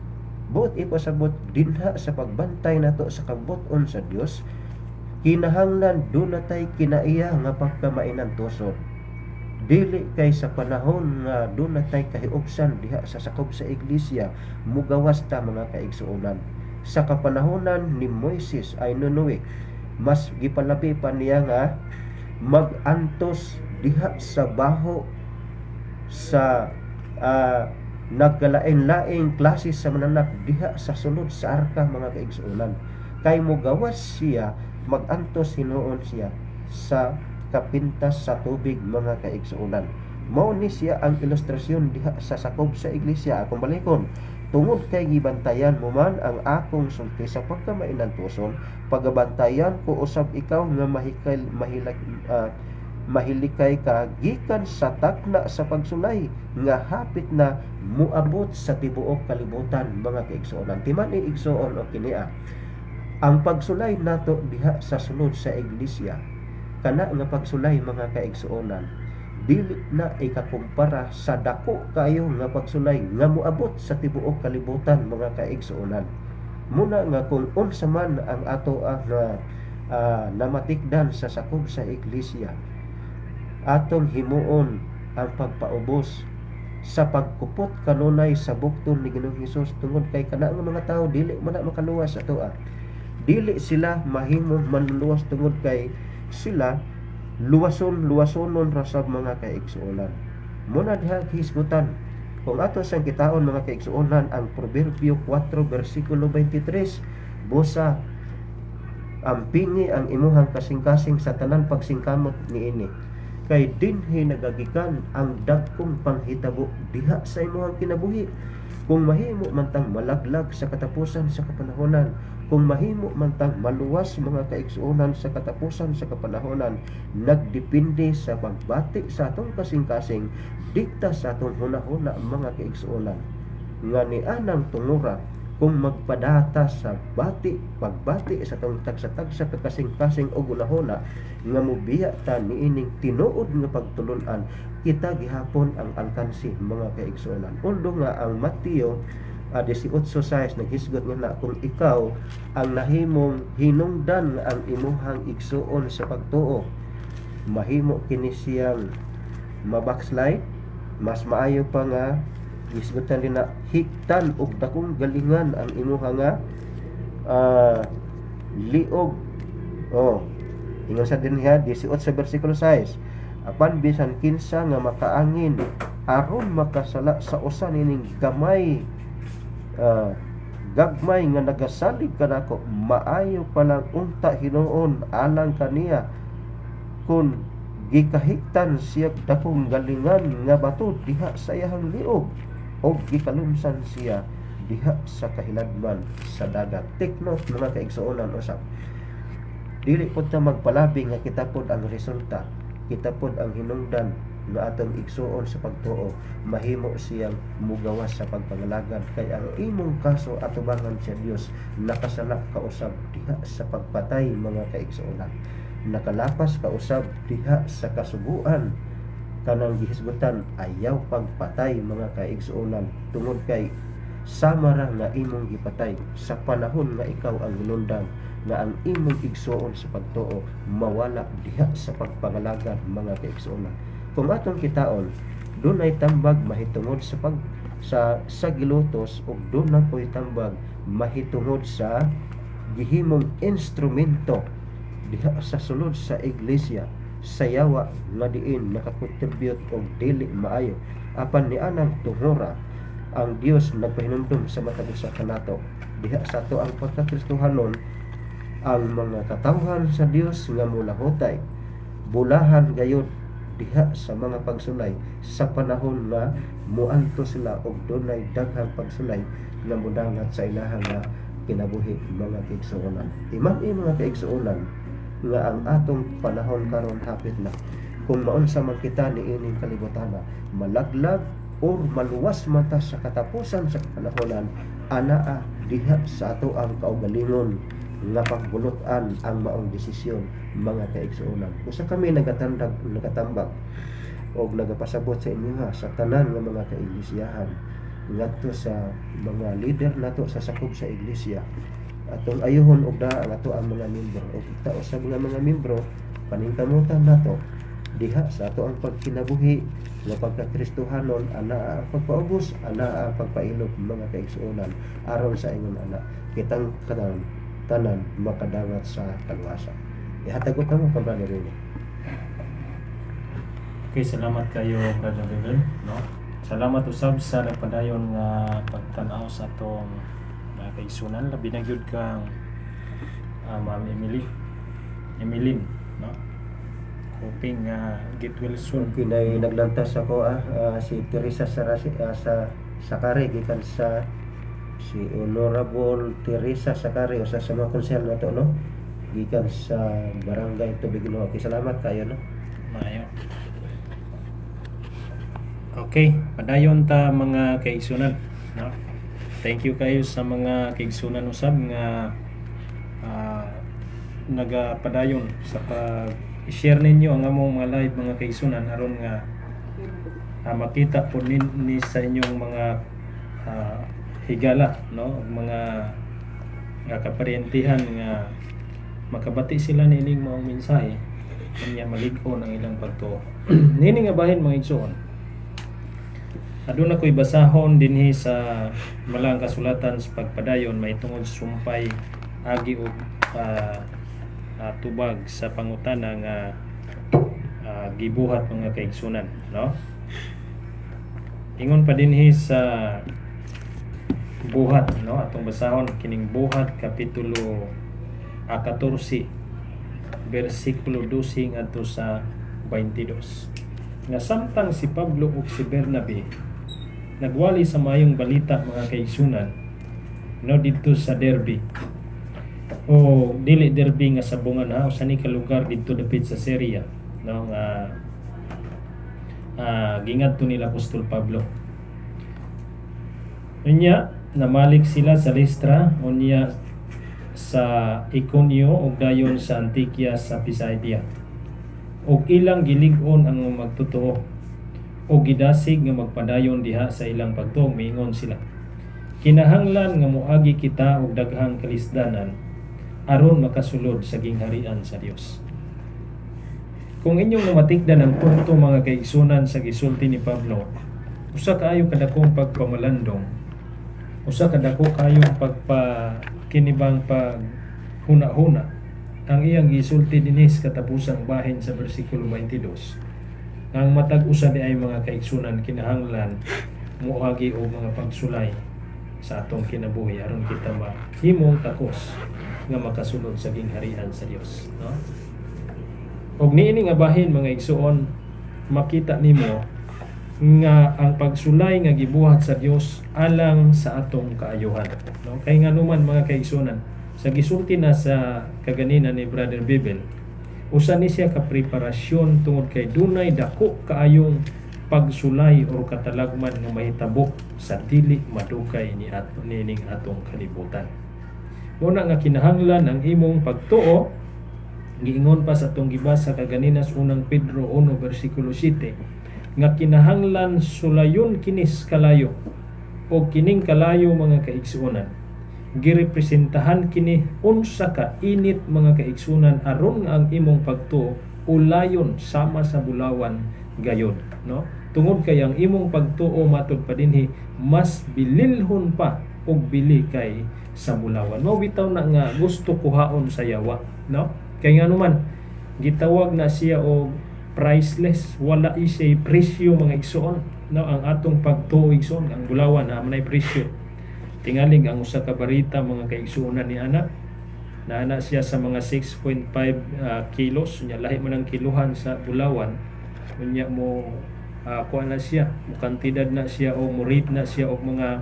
buot ipasabot dinha sa pagbantay nato sa kabubuton sa Dios, kinahanglan dunatay kinaiya nga pagkamainan tuson. Dili kay sa panahon nga doon natay kahiugsan diha sa sakop sa iglesia, mugawas ta mga kaigsuonan. Sa kapanahonan ni Moises ay Noe, mas gipalabi pa niya nga magantos diha sa baho sa nagkalain-laing klase sa mananak diha sa sulod sa arka mga kaigsuonan. Kay mugawas siya, magantos hinuon siya sa kapintas sa tubig mga kaigsuonan. Mao ni siya ang ilustrasyon diha sa sakop sa iglesia. Akong balikon, tungod kay gibantayan mo man ang akong sulti sa pagkamainan tuson, pagabantayan ko usab ikaw nga mahilikay ka gikan sa takna sa pagsulay nga hapit na muabot sa tibuok kalibutan mga kaigsuonan. Timan igsuon o kinia, ang pagsulay nato diha sa sulod sa iglesia, kana nga pagsulay mga kaigsuonan, dili na ikakumpara sa dako kayo nga pagsulay nga moabot sa tibuok kalibutan mga kaigsuonan. Muna nga kung unsa man ang ato nga namatikdan sa sakop sa iglesia, atong himuon ang pagpaubos sa pagkupot kanunay sa bukton ni Ginoong Hesus, tungod kay kana nga mga tao dili man makaluwas ato dili sila mahimo manluwas tungod kay sila luwasonon ra sa mga kaigsuonan. Muna diha hisgutan kung ato sang kitaon mga kaigsuonan ang Proverbio 4 versikulo 23, busa ampingi ang imuhang kasing-kasing sa tanan pagsingkamot niini, kay dinhi nagagikan ang dagkong panghitabo diha sa imuhang kinabuhi. Kung mahimo man tang malaglag sa katapusan sa kapanahonan, kung mahimo man tang maluwas mga kaigsuonan sa katapusan sa kapanahonan, nagdepende sa pagbati sa atong kasing-kasing dikta sa atong hunahuna mga kaigsuonan. Nga ni anang tungura kung magpadata sa pagbati sa atong tagsa-tagsa kakasing-kasing og hunahuna nga mobiya ta niining tinuod nga pagtulon-an, kita gihapon ang alkansi mga kaigsuonan. Undo nga ang Mateo 18:6 naghisgot nga na kung ikaw ang nahimong hinungdan ang imuhang igsuon sa pagtuo, mahimo kini siyang mabackslide, mas maayo pa nga gisgutan din na hiktan og dakong galingan ang imuha nga liog. Ingon sa dinha 18 sa bersikulo 6, apan bisan kinsa nga makaangin aron makasala sa usa nining gagmay nga nagasalig kanako, maayo palang unta hinuon alang kaniya kun gikahiktan siya dakong galingan nga bato diha sa iyang liog o gikalumsan siya diha sa kahiladman sa dagat. Take note mga kaigsuonan usab, dili pod ta magpalabi nga kita pod ang resulta, kita pod ang hinungdan nga atong igsuon sa pagtuo, mahimo siyang mugawas sa pagpangalagad, kay ang imong kaso atubangan sa Dios nakasala ka usab diha sa pagpatay mga kaigsuonan, nakalapas ka usab diha sa kasuguan kanang gihisgutan ayaw pagpatay mga kaigsuonan, tungod kay sama ra nga imong gipatay sa panahon nga ikaw ang hinungdan nga ang imong igsuon sa pagtuo mawala diha sa pagpangalagad mga kaigsuonan. Kung atong kitaon, dunay tambag mahitungod sa gilutos ug dunay po'y tambag mahitungod sa gihimong instrumento diha sa sulod sa iglesia, sa yawa nga diin nakakontribute og dili maayo. Apan ni anang tungora ang Dios nagpahinumdum sa matag sa kanato diha sa ato ang pagkakristohanon, ang mga katawhan sa Dios nga mulahotay bulahan gayud diha sa mga pagsulay sa panahon nga muanto sila og dunay daghang pagsulay nga mudangat sa ilahang nga kinabuhi mga kaigsuonan. Imam mga kaigsuonan nga ang atong panahon karon hapit na, kung maunsa man kita niining kalibutan malaglag o maluwas mata sa katapusan sa panahonan, anaa diha sa ato ang kaugalingon nga pagbulutan ang maong desisyon mga kaigsuonan. Usa kami nagatambag o nagapasabot sa inyo sa tanan nga mga kaiglesiyahan ngadto sa mga leader nato sa sakop sa iglesia, atong ayuhon og ang ato ang mga membro o kita sa mga membro paningkamutan nato diha sa ato ang pagkinabuhi nga pagkakristohanon, ana ang pagpaubos, ana ang pagpailog mga kaigsuonan aron sa ingon ana kitang tanan makadangat sa kaluwasan. Ihatag ko kamo Brother Rene. Okay, salamat kayo Brother Rene, no? Salamat usab sa nagpadayon nga pagtan-aw sa atong kaigsunan, labi na gyud kang Ma'am Emeline, no? Hoping get well soon. Kinay naglantas ako si Teresa Sakari gikan sa si Honorable Teresa Sakari usa sa mga konsehal nato, no? Gikan sa Barangay Tubigno. Okay, salamat kayo, no? Maayo. Okay, padayon ta mga kaigsunan, no? Thank you kayo sa mga kaigsunan usab nga nagapadayon sa pag-share ninyo ang among mga live mga kaigsunan aron nga makita po ni sa inyong mga higala, no? Mga kaparyentihan nga makabati sila nining maong mensahe kanya malig-on ang ilang pagtuo. Nini nga bahin mga igsoon, aduna ko'y basahon dinhi sa malang kasulatan sa pagpadayon mahitungod sumpay agi og tubag sa pangutana nga gibuhat mga kaigsunan, no? Ingon pa dinhi sa buhat, no, atong basahon kining buhat kapitulo 14 bersikulo 12 ngadto sa 22 nga samtang si Pablo ug si Bernabe nagwali sa mayong balita mga kaigsunan, no, dito sa Derbe o dili Derbe nga sabungan ha, usa ni ka lugar dito dapit sa Syria, no, nga gingadto nila Apostol Pablo. Unya namalik sila sa Listra, unya sa Iconio ug dayon sa Antioquia sa Pisidia. Og ilang gilig-on ang magtotoo o gidasig nga magpadayon diha sa ilang pagtuo, miingon sila. Kinahanglan nga moagi kita og daghang kalisdanan aron makasulod sa gingharian sa Dios. Kung inyong namatikdan ang punto mga kaigsunan sa gisulti ni Pablo, usa kaayo kadakong pagpamalandong, usa kadako kayong pagpakinibang paghuna-huna ang iyang gisulti dinis katapusang bahin sa bersikulo 22. Ang matag usa di ay mga kaigsunan kinahanglan moagi og mga pagsulay sa atong kinabuhi aron kita mahimong takos nga makasulod sa gingharian sa Dios, no? Og niini nga bahin mga igsuon, makita nimo nga ang pagsulay nga gibuhat sa Dios alang sa atong kaayuhan, no? Kay nganuman mga kaigsunan, sa gisulti na sa kaganina ni Brother Bibel, usa ni siya ka preparasyon tungod kay dunay dako kaayong pagsulay o katalagman nga mahitabo sa dili madugay ni nining atong kalibutan. Muna nga kinahanglan ang imong pagtuo, giingon pa sa atong gibasa kaganina sa unang Pedro 1 bersikulo 7, nga kinahanglan sulayon kinis kalayo o kining kalayo mga kaigsuonan girepresentahan kini unsa ka init mga kaigsunan aron nga ang imong pagtuo ulayon sama sa bulawan gayon, no? Tungod kay ang imong pagtuo matud pa dinhi mas bililhon pa og bili kay sa bulawan. Mao bitaw na nga gusto kuhaon sa yawa, no? Kay nganuman gitawag na siya og priceless, wala isay presyo mga igsoon, no? Ang atong pagtuo igsoon, ang bulawan na manay presyo. Tingalig ang usa ka barita mga kaigsuonan ni anak na ana siya sa mga 6.5 kilos, nya lahi man ang kiluhan sa bulawan, unya mo kuan na siya, mo kantidad na siya o mo rate na siya og mga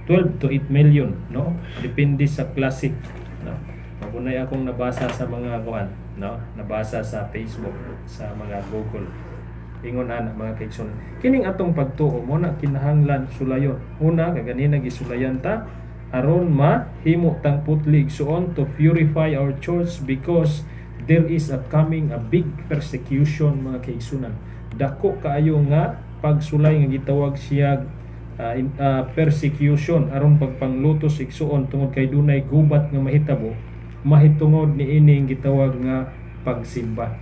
12 to 8 million, no? Depende sa classic, no? Magunay akong nabasa sa mga kuan, no? Nabasa sa Facebook, sa mga Google. Ingon ana mga kaigsoon, kining atong pagtuo mo na kinahanglan sulayon. Una kaganina gisulayan ta aron mahimo tang putli igsoon to purify our church because there is a coming a big persecution mga kaigsunan. Dako kaayo nga pagsulay nga gitawag siya persecution aron pagpanglutos igsuon tungod kay dunay gubat nga mahitabo mahitungod ni ining gitawag nga pagsimba.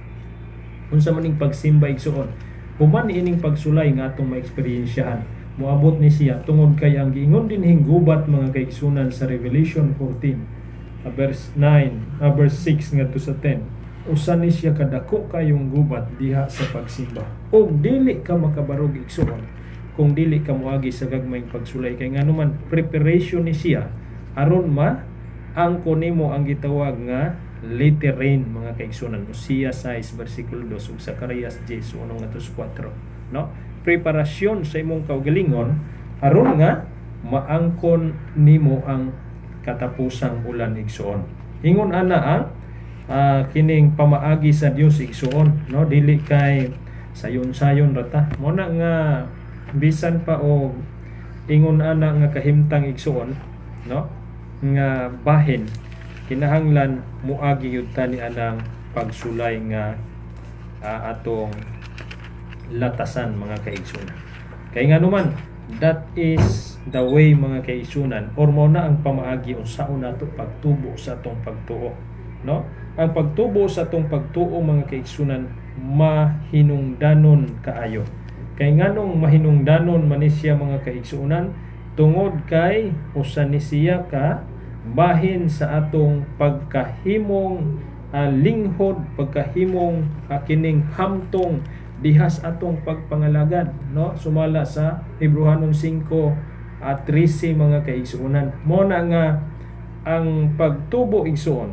Unsa man ning pagsimba igsuon? Human ining pagsulay nga atong maeksperiensyahan. Moabot ni siya tungod kay ang giingon din gubat mga kaigsunan sa Revelation 14 verse 9 verse 6 ngadto sa 10. Usa ni siya kadako kayong gubat diha sa pagsimba. Og dili ka makabarog igsuon kung dili ka moagi sa gagmayng pagsulay kay nganuman preparation ni siya aron angko nimo ang gitawag nga later rain mga kaigsunan. Hosea 6 bersikulo 2 ug Zacarias 10 1:4, no? Preparasyon sa imong kaugalingon aron nga maangkon nimo ang katapusang ulan igsuon. Ingon ana ang kining pamaagi sa Dios igsuon, no? Dili kay sayon-sayon rata. Mo na nga bisan pa og ingon ana nga kahimtang igsuon, no? Nga bahin kinahanglan muagi yud ta ni anang pagsulay nga atong latasan mga kaigsunan. Kay nganuman that is the way mga kaigsunan or mao na ang pamaagi unsaon nato pagtubo sa atong pagtuo, no? Ang pagtubo sa atong pagtuo mga kaigsunan mahinungdanon kaayo. Kay nganong mahinungdanon man ni siya mga kaigsunan tungod kay usa ni siya ka bahin sa atong pagkahimong linghod, pagkahimong kining hamtong diha sa atong pagpangalagad, no? Sumala sa Hebrehanon 5:13 mga kaigsuonan. Mo na nga ang pagtubo igsuon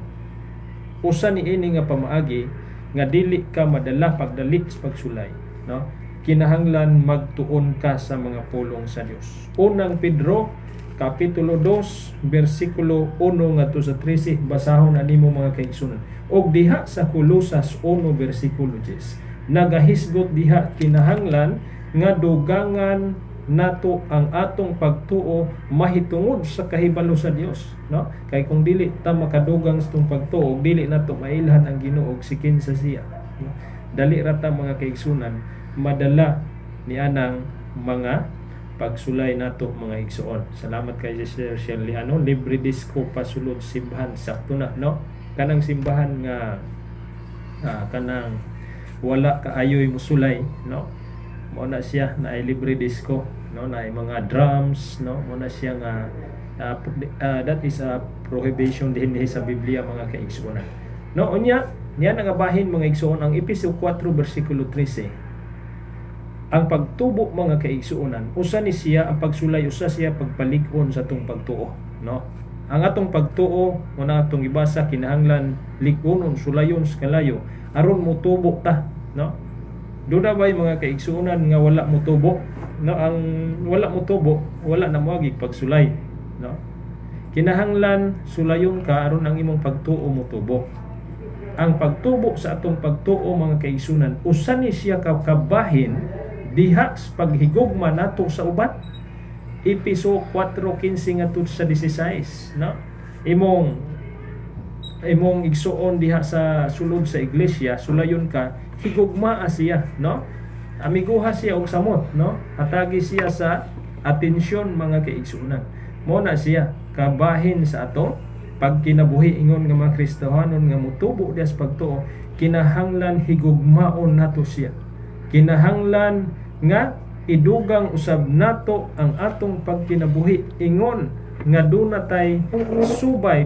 usa ni ini nga pamaagi nga dili ka madala pagdalit sa pagsulay, no? Kinahanglan magtuon ka sa mga pulong sa Dios. Unang Pedro Kapitulo 2, versikulo 1 ngadto sa 13, basahon na nimo mga kaigsuonan. Og diha sa Kolosas 1, versikulo 10, nagahisgot diha kinahanglan nga dugangan nato ang atong pagtuo mahitungod sa kahibalo sa Dios, no? Kay kung dili ta makadugang sa tong pagtuo, dili nato mailhan ang Ginoo og sikin sa siya, no? Dali ra ta mga kaigsuonan madala ni anang mga pagsulay nato mga igsuon. Salamat kay Sister Shirley. Libre disco pasulod simbahan sakto na, no? Kanang simbahan nga kanang wala kaayoy musulay, no? Mo na siya na ay libre disco, no? Na ay mga drums, no? Mo na siya nga that is a prohibition din sa Biblia mga kaigsuonan. No, unya niya nga bahin mga igsuon ang Efeso 4 versikulo 13. Ang pagtubo mga kaigsuonan, usa ni siya ang pagsulay, usa siya pagpalig-on sa atong pagtuo, no? Ang atong pagtuo mo na atong ibasa kinahanglan lig-onon sulayon sa kalayo aron motubo ta, no? Duna bay mga kaigsuonan nga wala motubo, no? Ang wala motubo, wala na moagi pagsulay, no? Kinahanglan sulayon ka aron ang imong pagtuo motubo. Ang pagtubo sa atong pagtuo mga kaigsuonan, usa ni siya kabahin diha sa paghigugma nato sa uban. Efeso 4:15 ngadto sa 16, no? Imong igsuon diha sa sulod sa iglesia, sulayon ka, higugmaa siya, no? Amiguha siya og samot, no? Hatagi siya sa atensyon mga kaigsuonan. Mo na siya kabahin sa ato pagkinabuhi ingon nga mga Kristohanon nga mutubo diha sa pagtuo, kinahanglan higugmaon nato siya. Kinahanglan nga idugang usab nato ang atong pagkinabuhi ingon nga duna tay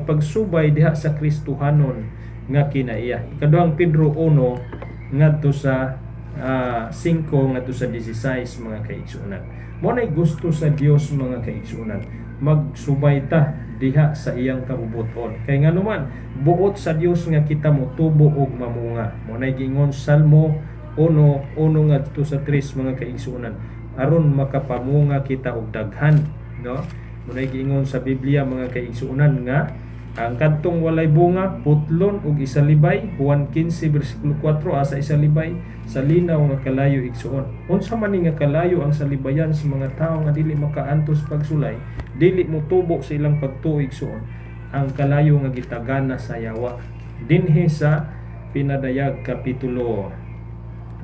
pagsubay diha sa Kristohanon nga kinaiya. Ikaduhang Pedro 1 ngadto sa 5 ngadto sa 16 mga kaigsuonan. Mo nay gusto sa Dios mga kaigsuonan, magsubay ta diha sa iyang kabubuton. Kay nganuman buot sa Dios nga kita motubo og mamunga. Mo nay giingon Salmo 1 ngadto sa 3 mga kaigsuonan, aron makapamunga kita og daghan, no? Munay giingon sa Biblia mga kaigsuonan nga ang kadtong walay bunga putlon og isalibay. Juan 15 versikulo 4 asa isalibay sa linaw nga kalayo igsuon. Unsa man nga kalayo ang salibayan sa mga tawo nga dili makaantos pagsulay, dili motubo sa ilang pagtuo igsuon, ang kalayo nga gitagana sa yawa. Dinhi sa Pinadayag Kapitulo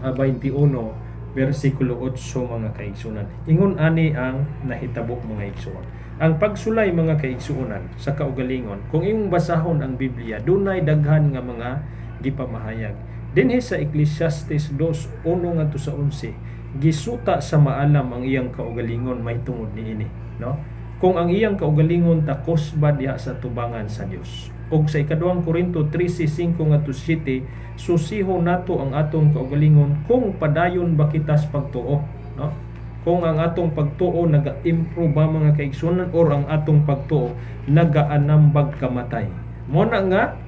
21 versikulo 8 mga kaigsuonan. Ingon ani ang nahitabo mga igsuon. Ang pagsulay mga kaigsuonan sa kaugalingon, kung imong basahon ang Biblia, dunay daghan nga mga gipamahayag. Dinhi sa Ecclesiastes 2:1 ngadto sa 11, gisuta sa maalam ang iyang kaugalingon mahitungod niini, no? Kung ang iyang kaugalingon takos ba diha sa tubangan sa Dios. Og sa ikaduhang Korinto 13:5 ngadto 7, susiho nato ang atong kaugalingon kung padayon ba kita sa pagtuo, no? Kung ang atong pagtuo naga-improve ba mga kaigsuonan or ang atong pagtuo nagaanambag kamatay. Mo na nga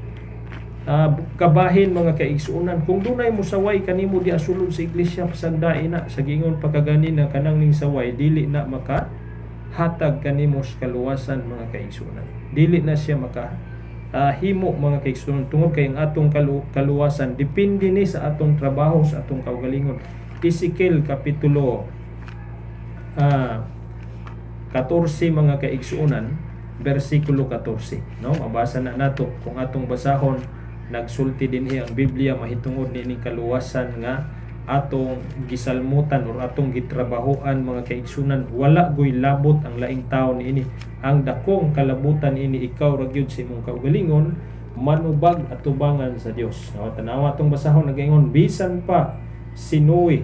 kabahin mga kaigsuonan, kung dunay musaway kanimo di asulod sa iglesia pasagdain na sa gingon pagkagani na kanang ning saway dili na maka hatag kanimo sa kaluwasan mga kaigsuonan. Dili na siya maka himo mga kaigsuonan tungod kay ang atong kaluwasan depende ni sa atong trabaho, sa atong kaugalingon. Ezekiel Kapitulo 14 mga kaigsuonan versikulo 14, no? Mabasa na nato kung atong basahon. Nagsulti dinhi ang Biblia mahitungod niining kaluwasan nga atong gisalmutan or atong gitrabahoan mga kaigsuonan. Wala goy labot ang laing tawo niini. Ang dakong kalabutan ini ikaw ra gyud sa imong kaugalingon manubag at tubangan sa Dios. No, tanawa atong basahon nagaingon bisan pa si Noe,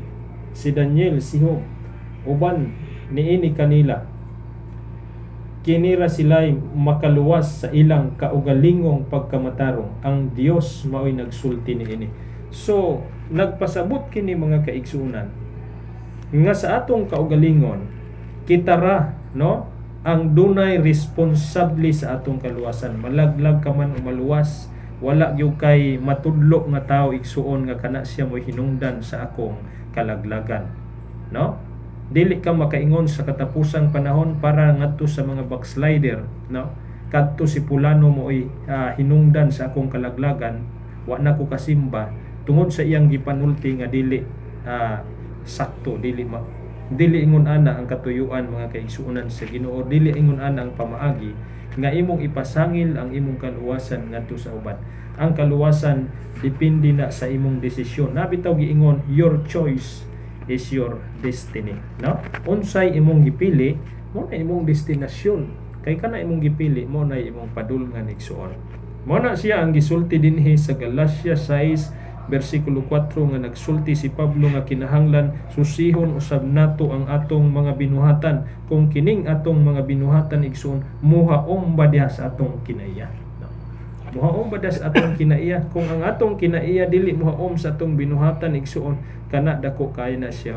si Daniel, si Job, uban niini kanila kinira sila'y makaluwas sa ilang kaugalingong pagkamatarong. Ang Dios mao'y nagsulti niini. So nagpasabot kini mga kaigsuonan nga sa atong kaugalingon kita ra, no, ang dunay responsable sa atong kaluwasan. Malaglag ka man o maluwas, wala gyud kay matudlo nga tao igsuon nga kana siya mo'y hinungdan sa akong kalaglagan, no? Dili ka makaingon sa katapusang panahon para ngadto sa mga backslider, no? Kadto si Pulano mo'y hinungdan sa akong kalaglagan, wa na ko kasimba tungod sa iyang gipanulti nga dili sakto, dili ingon ana ang katuyuan mga kaigsuonan sa Ginoo, dili ingon ana ang pamaagi nga imong ipasangil ang imong kaluwasan ngadto sa uban. Ang kaluwasan depende na sa imong desisyon. Nabitaw giingon, your choice is your destiny, no? Unsay imong gipili mo na imong destinasyon, kay kana imong gipili mo na imong padulngan igsuon. Mo na siya ang gisulti dinhi sa Galacia 6 versikulo 4 nga nagsulti si Pablo nga kinahanglan susihon usab nato ang atong mga binuhatan kung kining atong mga binuhatan igsuon muhaom ba diha sa atong kinaiya, no? Muhaom ba diha sa atong kinaiya? Kung ang atong kinaiya dili muhaom sa atong binuhatan igsuon, kana dako kay na siya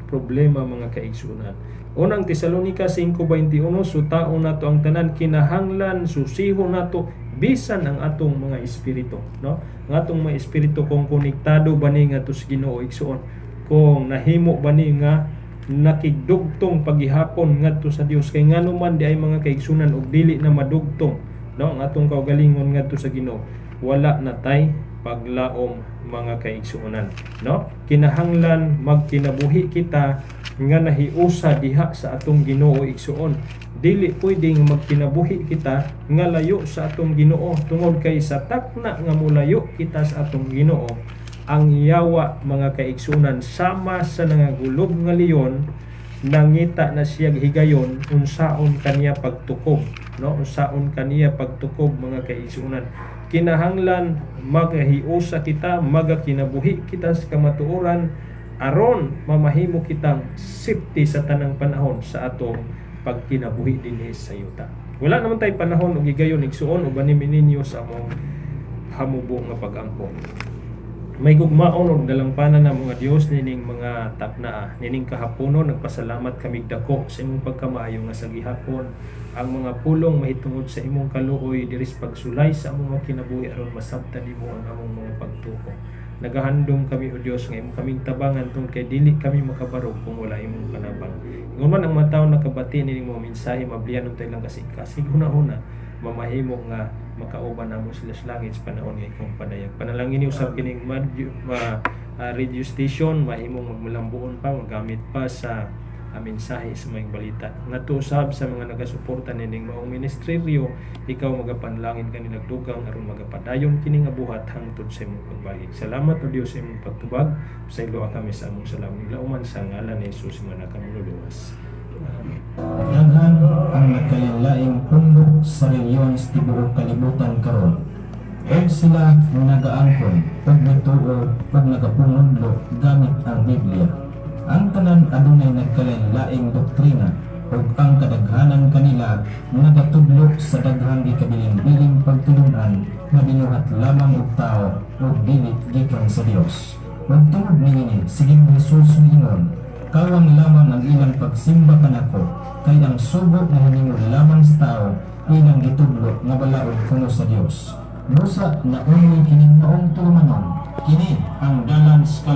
problema mga kaigsuonan. Unang Tesalonica 5:21, sutaon nato ang tanan, kinahanglan susihon nato bisan ang atong mga espiritu, no? Ang atong mga espiritu kung konektado ba ni nga tus Ginoo igsuon, kung nahimo ba ni nga nakigdugtong paghihapon ngadto sa Dios, kay ngano man di ay mga kaigsunan og dili na madugtong, no, ang atong kaugalingon ngadto sa Ginoo, wala na tay paglaom mga kaigsuonan, no? Kinahanglan magkinabuhi kita nga nahiusa diha sa atong Ginoo igsuon. Dili pwedeng magkinabuhi kita nga layo sa atong Ginoo, tungod kay sa takna nga mulayo kita sa atong Ginoo, ang yawa mga kaigsuonan sama sa nangagulob nga leon, nangita na siya higayon unsaon kaniya pagtukob, no? Unsaon kaniya pagtukob mga kaigsuonan. Kinahanglan magahiusa kita, magakinabuhi kita sa kamatuoran aron mamahimo kitang safety sa tanang panahon sa atong pagkinabuhi dinhi sa yuta. Wala naman tay panahon og gigayon igsuon o banimi ninyo sa among hamubo nga pag-angkon. May gugmaon og dalampanan na mga Dios nining mga taknaa. Nining kahaponon nagpasalamat kami dako sa imong pagkamaayo nga sa gihapon ang mga pulong mahitungod sa imong kaluoy diri sa pagsulay sa among kinabuhi aron masabtan nimo ang among mga pagtuko. Nagahandom kami o Dios nga imong kaming tabangan tungod kay dili kami makabarog kung wala imong kanabang. Ingon man ang mga tawo nakabati nining mga mensahe, mablianon tayo lang kasi hunahuna mamahimo nga makauban amo sila sa langit sa panahon nga ikong panayag. Panalangin ni usab kining radio station mahimong magmulambuon pa, magamit pa sa mensahe sa mga balita. Ngadto usab sa mga nagasuporta nining maong ministeryo, ikaw magapanlangin kani nagdugang aron magapadayon kini nga buhat hangtod sa imong pagbalik. Salamat o Dios sa imong pagtubag. Pasayloa kami sa among salamin lauman sa ngalan ni Jesus nga nakamululuwas. Daghan ang nagkalain-laing pundok sa reliyon sa tibuok kalibutan karon. Og sila nagaangkon ug nituo ug nagapungudlo gamit ang Biblia. Ang tanan adunay nagkalain-laing doktrina ug ang kadaghanan kanila nagatudlo sa daghang gikabiling-biling pagtulunan nga binuhat lamang og tao ug dili gikan sa Dios. Magtungod niini siging Jesus miingon, kawang lamang ang ilang pagsimba kanako, kay ang sugo na hiningod lamang sa tao ilang gitudlo nga balaod kuno sa Dios. Busa na unli kining maong tulumanon, kini ang dalan sa